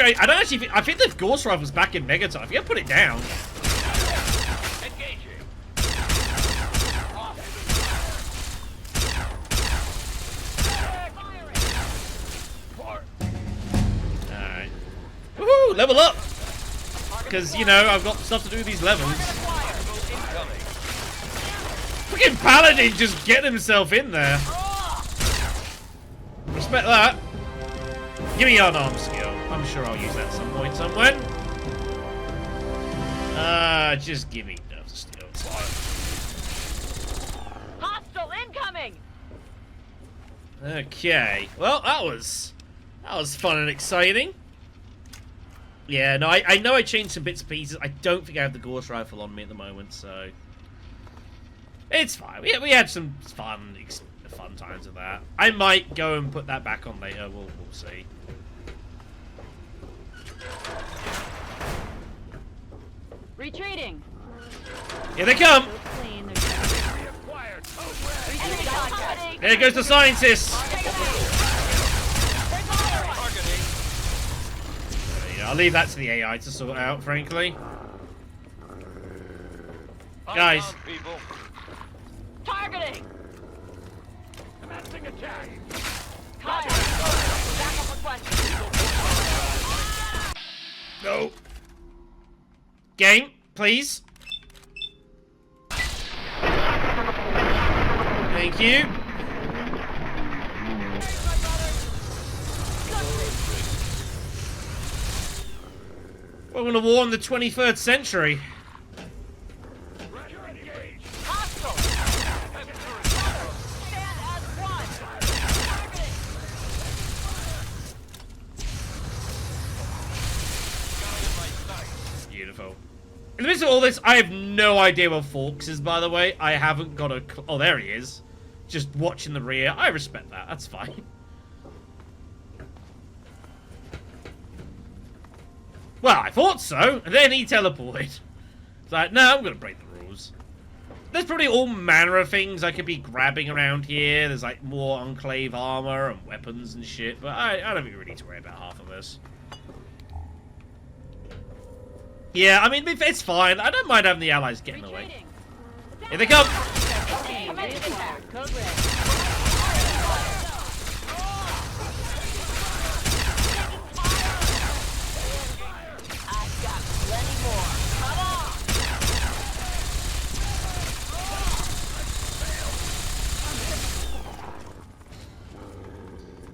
I don't actually think, I think the Ghost Rifle's back in Megaton. If you put it down. Alright. Woohoo! Level up! Because, you know, I've got stuff to do with these levels. Fucking Paladin just getting himself in there. Respect that. Give me your arm skill. I'm sure I'll use that at some point somewhere. Just give me nerve skill. Hostile incoming! Okay. Well, that was fun and exciting. Yeah, no, I know I changed some bits and pieces. I don't think I have the Ghost Rifle on me at the moment, so it's fine. We had some fun times with that. I might go and put that back on later. We'll see. Retreating. Here they come. Clean. There goes the scientist. I'll leave that to the AI to sort out, frankly. Guys. Targeting. Commencing attack. Backup request. No. Game, please. Thank you. We're gonna war in the 23rd century. Beautiful. In the midst of all this, I have no idea where Fawkes is, by the way. I haven't got a... Oh, there he is. Just watching the rear. I respect that. That's fine. Well, I thought so. And then he teleported. It's like, no, I'm going to break the rules. There's probably all manner of things I could be grabbing around here. There's, like, more Enclave armor and weapons and shit. But I don't think we really need to worry about half of this. Yeah, I mean, it's fine. I don't mind having the allies getting away. Here they come!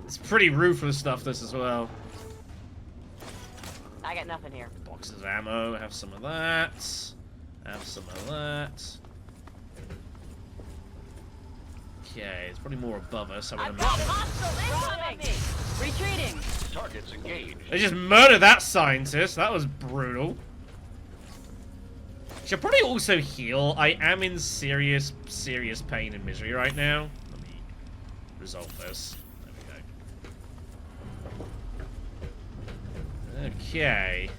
It's pretty ruthless stuff, this as well. I got nothing here. Boxes of ammo, have some of that. Have some of that. Okay, it's probably more above us, I would imagine. Retreating. Targets engaged. They just murdered that scientist. That was brutal. Should probably also heal. I am in serious pain and misery right now. Let me resolve this. There we go. Okay.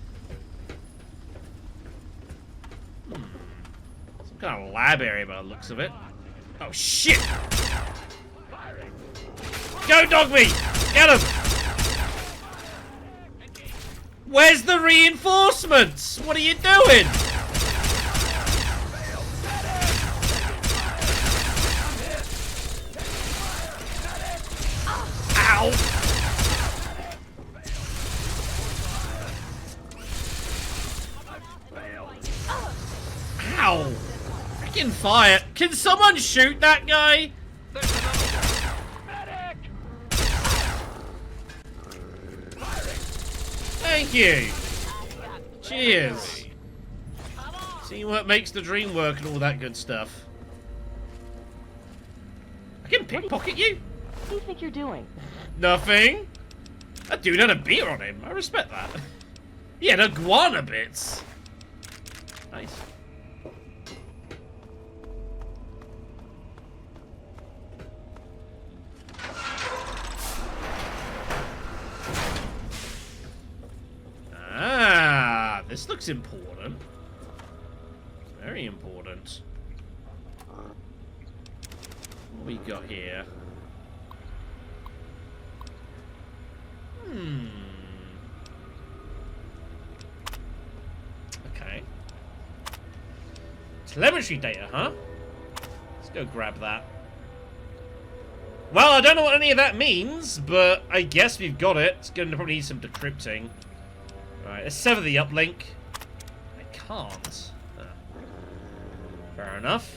Some kind of lab area by the looks of it. Oh, shit! Go, Dogmeat! Get him! Where's the reinforcements? What are you doing? Ow! Ow! Freaking fire! Can someone shoot that guy? Thank you. Cheers. See what makes the dream work and all that good stuff. I can pickpocket you? What do you think you're doing? Nothing. That dude had a beer on him. I respect that. He had iguana bits. Nice. Ah, this looks important. Very important. What we got here? Okay. Telemetry data, huh? Let's go grab that. Well, I don't know what any of that means, but I guess we've got it. It's going to probably need some decrypting. Right, let's sever the uplink. I can't. Fair enough.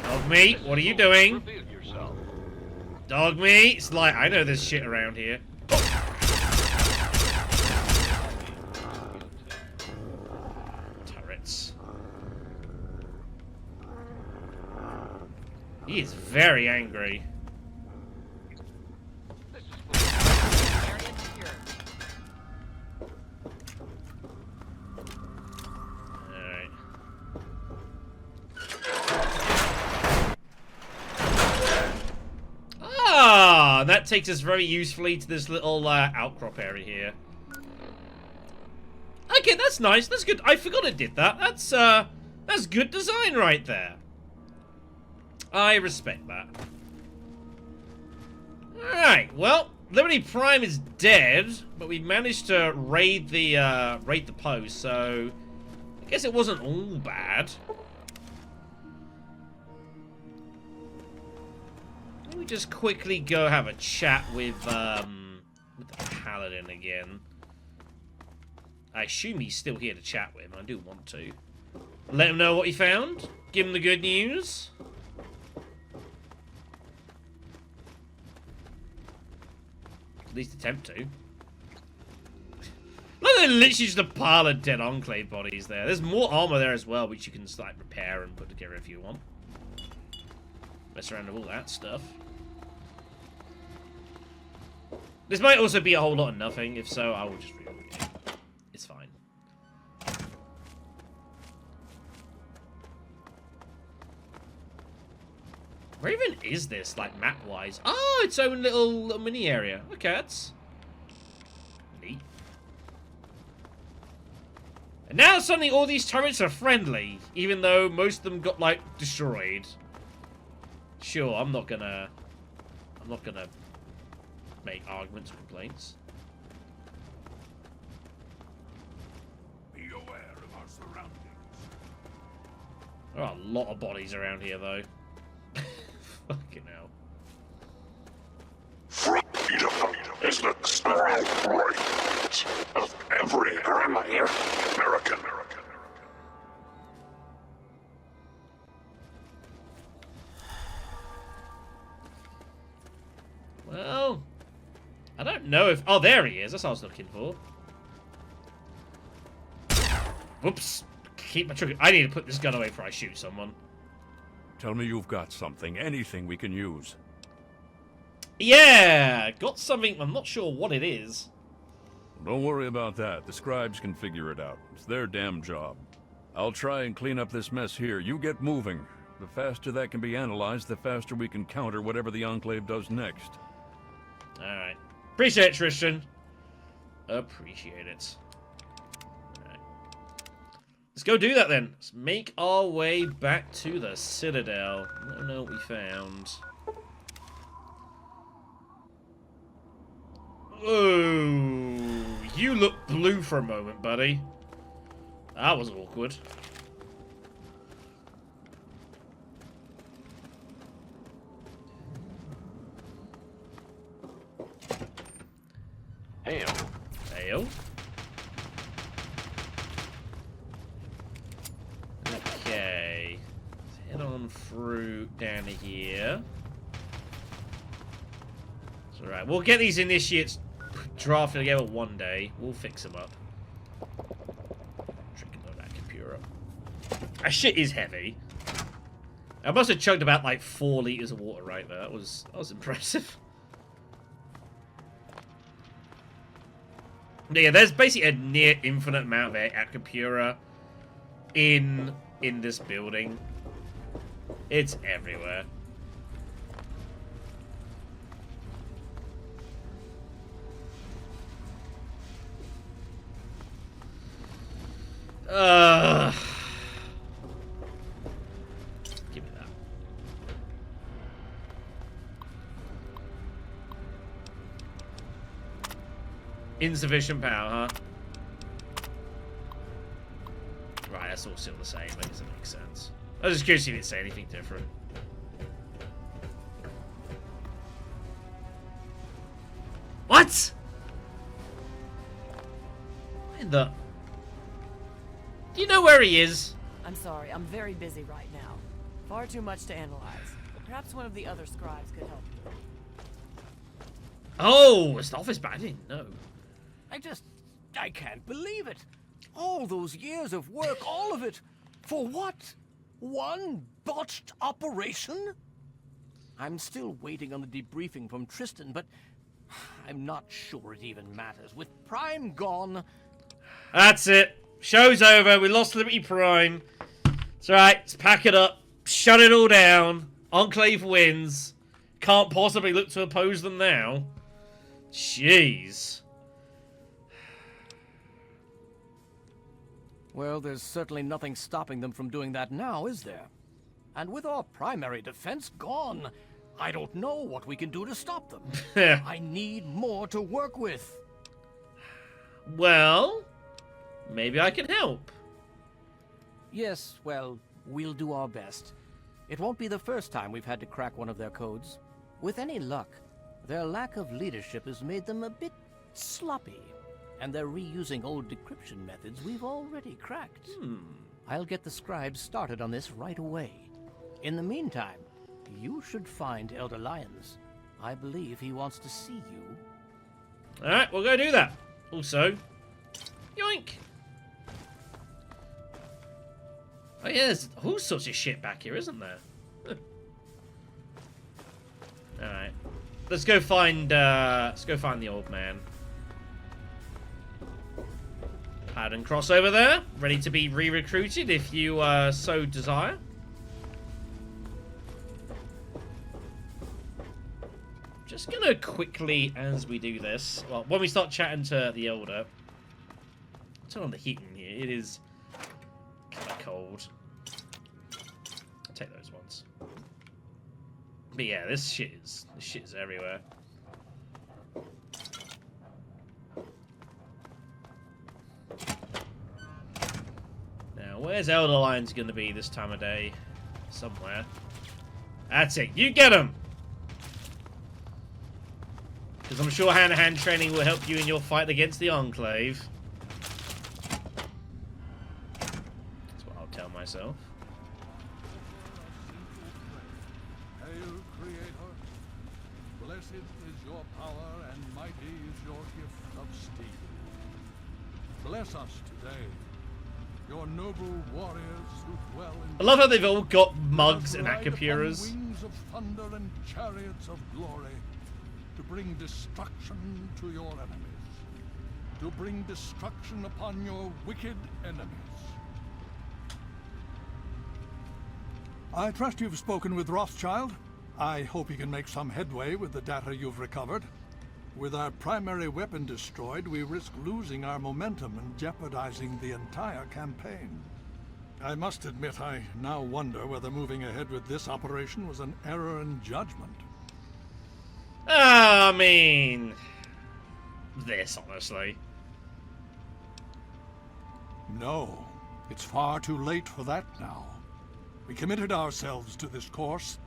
Dogmeat, what are you doing? Dogmeat, it's like, I know there's shit around here. Turrets. He is very angry. That takes us very usefully to this little outcrop area here. Okay, that's that's nice. That's good. I forgot it did that. That's good design right there. I respect that. Alright, well, Liberty Prime is dead, but we managed to raid the post, so I guess it wasn't all bad. Let me just quickly go have a chat with the Paladin again. I assume he's still here to chat with, and I do want to. Let him know what he found. Give him the good news. At least attempt to. Look, there's literally just a pile of dead Enclave bodies there. There's more armor there as well, which you can like repair and put together if you want. Mess around with all that stuff. This might also be a whole lot of nothing. If so, I will just reload it. It's fine. Where even is this, like, map-wise? Oh, its own little mini area. Okay, that's neat. And now suddenly all these turrets are friendly, even though most of them got, like, destroyed. Sure, I'm not gonna make arguments or complaints. Be aware of our surroundings. There are a lot of bodies around here, though. Fucking hell. Freedom is the sovereign right of every American. Well, I don't know if... Oh, there he is. That's what I was looking for. Whoops. Keep my trigger. I need to put this gun away before I shoot someone. Tell me you've got something, anything we can use. Yeah, got something. I'm not sure what it is. Don't worry about that. The scribes can figure it out. It's their damn job. I'll try and clean up this mess here. You get moving. The faster that can be analyzed, the faster we can counter whatever the Enclave does next. Alright. Appreciate it, Tristan. Appreciate it. Alright. Let's go do that then. Let's make our way back to the Citadel. I don't know what we found. Oh, you look blue for a moment, buddy. That was awkward. Hail. Hail. Okay. Let's head on through down here. It's alright. We'll get these initiates drafted together one day. We'll fix them up. Drinking all that computer up. That shit is heavy. I must have chugged about like 4 liters of water right there. That was impressive. Yeah, there's basically a near infinite amount of Acapura in this building. It's everywhere. Give me that. Insufficient power, huh? Right, that's all still the same. I guess it makes sense. I was just curious if you'd say anything different. What? In the... Do you know where he is? I'm sorry, I'm very busy right now. Far too much to analyze. Perhaps one of the other scribes could help you. Oh, it's the office, but I didn't know. I can't believe it. All those years of work, all of it. For what? One botched operation? I'm still waiting on the debriefing from Tristan, but I'm not sure it even matters. With Prime gone... That's it. Show's over. We lost Liberty Prime. It's alright. Let's pack it up. Shut it all down. Enclave wins. Can't possibly look to oppose them now. Jeez. Well, there's certainly nothing stopping them from doing that now, is there? And with our primary defense gone, I don't know what we can do to stop them. I need more to work with. Well, maybe I can help. Yes, well, we'll do our best. It won't be the first time we've had to crack one of their codes. With any luck, their lack of leadership has made them a bit sloppy, and they're reusing old decryption methods we've already cracked. I'll get the scribes started on this right away. In the meantime, you should find Elder Lyons. I believe he wants to see you. Alright, we'll go do that. Also, yoink! Oh yeah, there's all sorts of shit back here, isn't there? Alright. Let's go find the old man. Paladin cross over there, ready to be re-recruited if you so desire. Just gonna quickly, as we do this, well, when we start chatting to the Elder, turn on the heating here. It is kind of cold. I'll take those ones. But yeah, this shit is everywhere. Now, where's Elder Lyons gonna be this time of day? Somewhere. That's it. You get him. Because I'm sure hand-to-hand training will help you in your fight against the Enclave. That's what I'll tell myself. Hail, Creator. Blessed is your power, and mighty is your gift of steel. Bless us today, your noble warriors who dwell in... I love how they've all got mugs and Akapuras. Wings of thunder and chariots of glory, to bring destruction to your enemies, to bring destruction upon your wicked enemies. I trust you've spoken with Rothschild. I hope he can make some headway with the data you've recovered. With our primary weapon destroyed, we risk losing our momentum and jeopardizing the entire campaign. I must admit, I now wonder whether moving ahead with this operation was an error in judgment. I mean, this, honestly. No, it's far too late for that now. We committed ourselves to this course,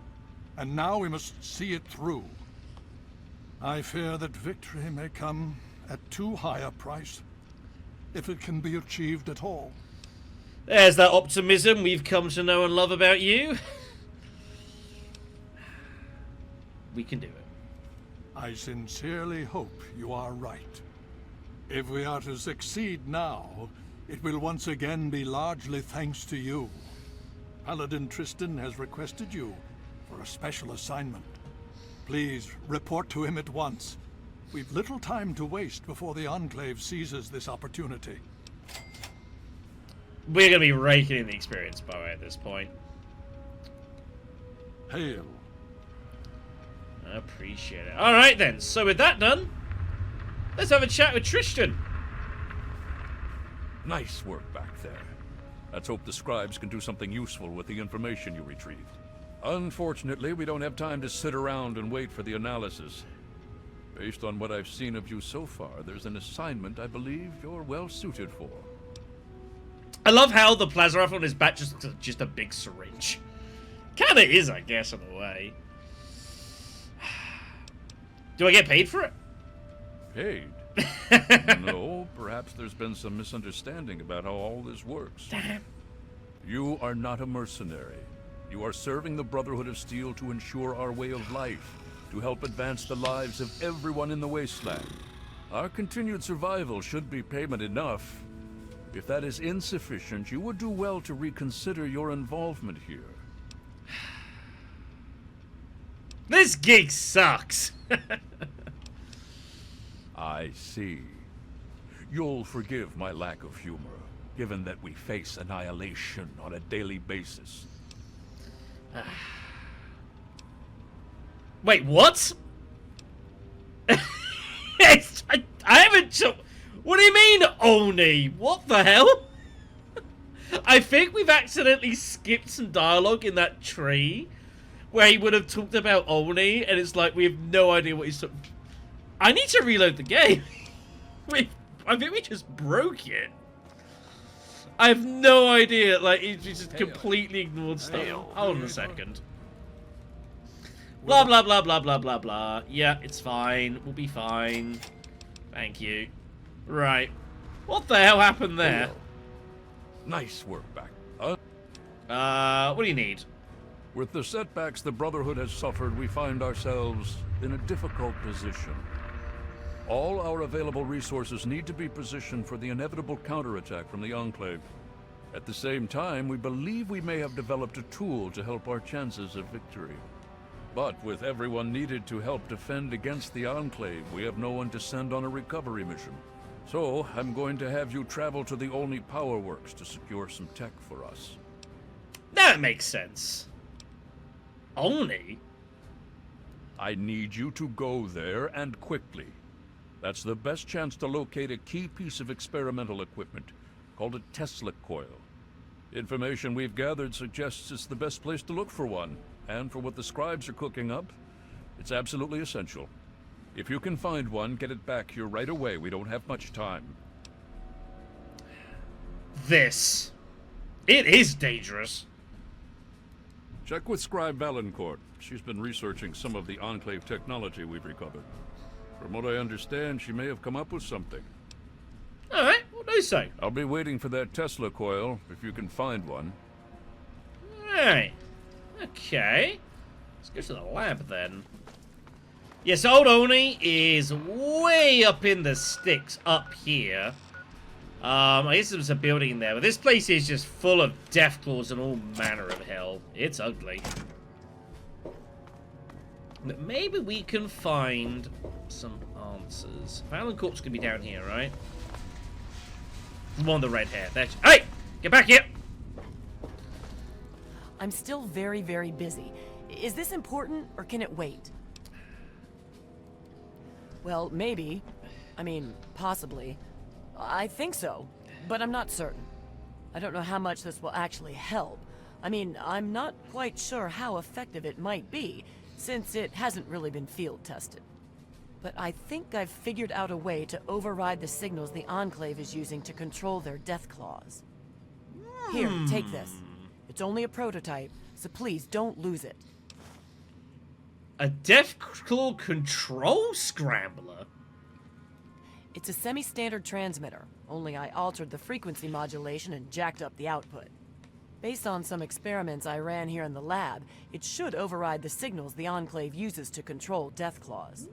and now we must see it through. I fear that victory may come at too high a price, if it can be achieved at all. There's that optimism we've come to know and love about you. We can do it. I sincerely hope you are right. If we are to succeed now, it will once again be largely thanks to you. Paladin Tristan has requested you for a special assignment. Please report to him at once. We've little time to waste before the Enclave seizes this opportunity. We're going to be raking in the experience, by the way, at this point. Hail. I appreciate it. Alright then, so with that done, let's have a chat with Tristan. Nice work back there. Let's hope the scribes can do something useful with the information you retrieved. Unfortunately, we don't have time to sit around and wait for the analysis. Based on what I've seen of you so far, there's an assignment I believe you're well suited for. I love how the plasma rifle on his back just a big syringe. Kinda is, I guess, in a way. Do I get paid for it? Paid? No, perhaps there's been some misunderstanding about how all this works. Damn. You are not a mercenary. You are serving the Brotherhood of Steel to ensure our way of life, to help advance the lives of everyone in the Wasteland. Our continued survival should be payment enough. If that is insufficient, you would do well to reconsider your involvement here. This gig sucks. I see. You'll forgive my lack of humor, given that we face annihilation on a daily basis. Wait, what? I haven't... What do you mean, Oni? What the hell? I think we've accidentally skipped some dialogue in that tree where he would have talked about Olney, and it's like we have no idea what he's talking. I need to reload the game. I think we just broke it. I have no idea. Like, he just completely ignored stuff. Hold on a second. Blah, blah, blah, blah, blah, blah, blah. Yeah, it's fine. We'll be fine. Thank you. Right. What the hell happened there? Nice work back. What do you need? With the setbacks the Brotherhood has suffered, we find ourselves in a difficult position. All our available resources need to be positioned for the inevitable counterattack from the Enclave. At the same time, we believe we may have developed a tool to help our chances of victory. But with everyone needed to help defend against the Enclave, we have no one to send on a recovery mission. So, I'm going to have you travel to the Olney Power Works to secure some tech for us. That makes sense. Olney? I need you to go there, and quickly. That's the best chance to locate a key piece of experimental equipment, called a Tesla coil. Information we've gathered suggests it's the best place to look for one, and for what the scribes are cooking up, it's absolutely essential. If you can find one, get it back here right away. We don't have much time. This. It is dangerous. Check with Scribe Valancourt. She's been researching some of the Enclave technology we've recovered. From what I understand, she may have come up with something. Alright, what do you say? I'll be waiting for that Tesla coil, if you can find one. Alright. Okay. Let's go to the lab then. Yes, old Oni is way up in the sticks up here. I guess there's a building there, but this place is just full of deathclaws and all manner of hell. It's ugly. But maybe we can find some answers. Valancourt's gonna be down here, right? The one with the red hair. There. Hey! Get back here! I'm still very, very busy. Is this important, or can it wait? Well, maybe. I mean, possibly. I think so, but I'm not certain. I don't know how much this will actually help. I mean, I'm not quite sure how effective it might be, since it hasn't really been field tested. But I think I've figured out a way to override the signals the Enclave is using to control their death claws. Here, take this. It's only a prototype, so please don't lose it. A Deathclaw control scrambler? It's a semi-standard transmitter, only I altered the frequency modulation and jacked up the output. Based on some experiments I ran here in the lab, it should override the signals the Enclave uses to control Deathclaws.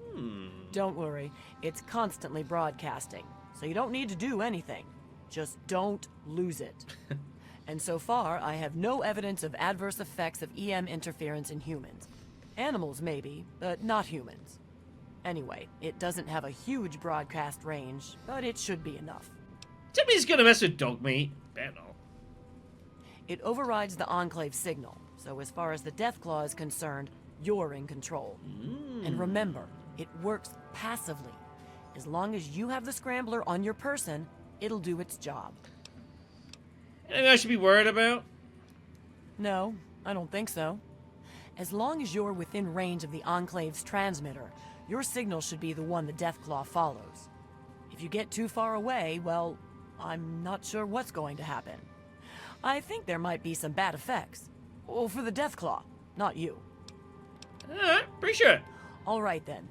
Don't worry, it's constantly broadcasting, so you don't need to do anything. Just don't lose it. And so far, I have no evidence of adverse effects of EM interference in humans. Animals maybe, but not humans. Anyway, it doesn't have a huge broadcast range, but it should be enough. Timmy's gonna mess with dog meat. Better not. It overrides the Enclave signal, so as far as the Deathclaw is concerned, you're in control. And remember, it works passively. As long as you have the scrambler on your person, it'll do its job. Anything I should be worried about? No, I don't think so. As long as you're within range of the Enclave's transmitter, your signal should be the one the Deathclaw follows. If you get too far away, well, I'm not sure what's going to happen. I think there might be some bad effects. Well, for the Deathclaw, not you. Alright, pretty sure. Alright then.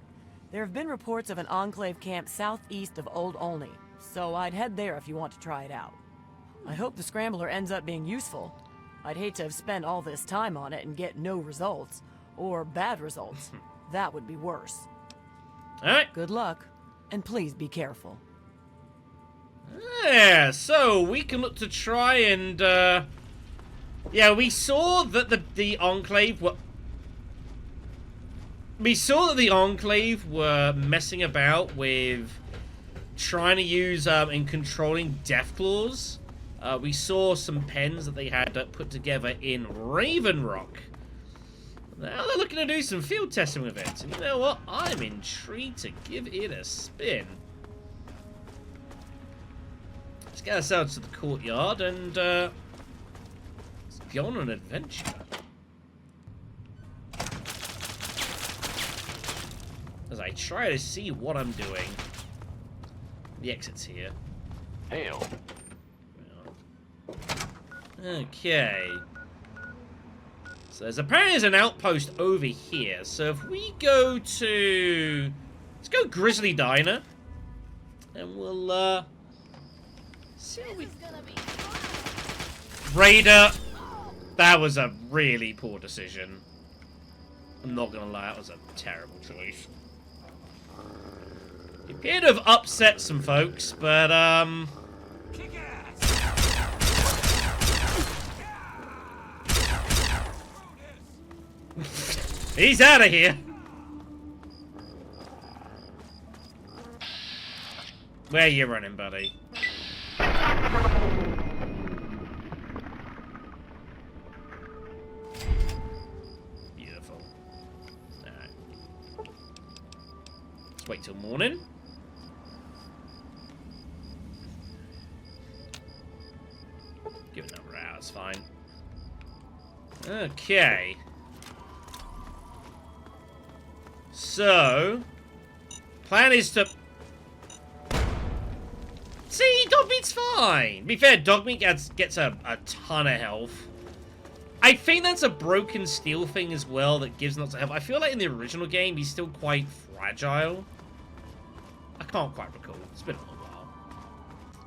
There have been reports of an Enclave camp southeast of Old Olney, so I'd head there if you want to try it out. I hope the scrambler ends up being useful. I'd hate to have spent all this time on it and get no results. Or bad results. That would be worse. Alright. Good luck, and please be careful. Yeah, so we can look to try and, yeah, we saw that the Enclave were... We saw that the Enclave were messing about with trying to use, in controlling Deathclaws. We saw some pens that they had put together in Raven Rock. Now they're looking to do some field testing with it. And you know what? I'm intrigued to give it a spin. Let's get ourselves to the courtyard and go on an adventure. As I try to see what I'm doing. The exit's here. Hail. Okay. So there's an outpost over here. So if we go to... Let's go Grizzly Diner. And we'll, see what we... Raider! That was a really poor decision. I'm not gonna lie, that was a terrible choice. It appeared to have upset some folks, but, he's out of here! Where you running, buddy? Beautiful. Alright. Let's wait till morning. Give it another hour, it's fine. Okay. So, plan is to... See, Dogmeat's fine. To be fair, Dogmeat gets a ton of health. I think that's a broken steel thing as well that gives lots of health. I feel like in the original game, he's still quite fragile. I can't quite recall. It's been a while.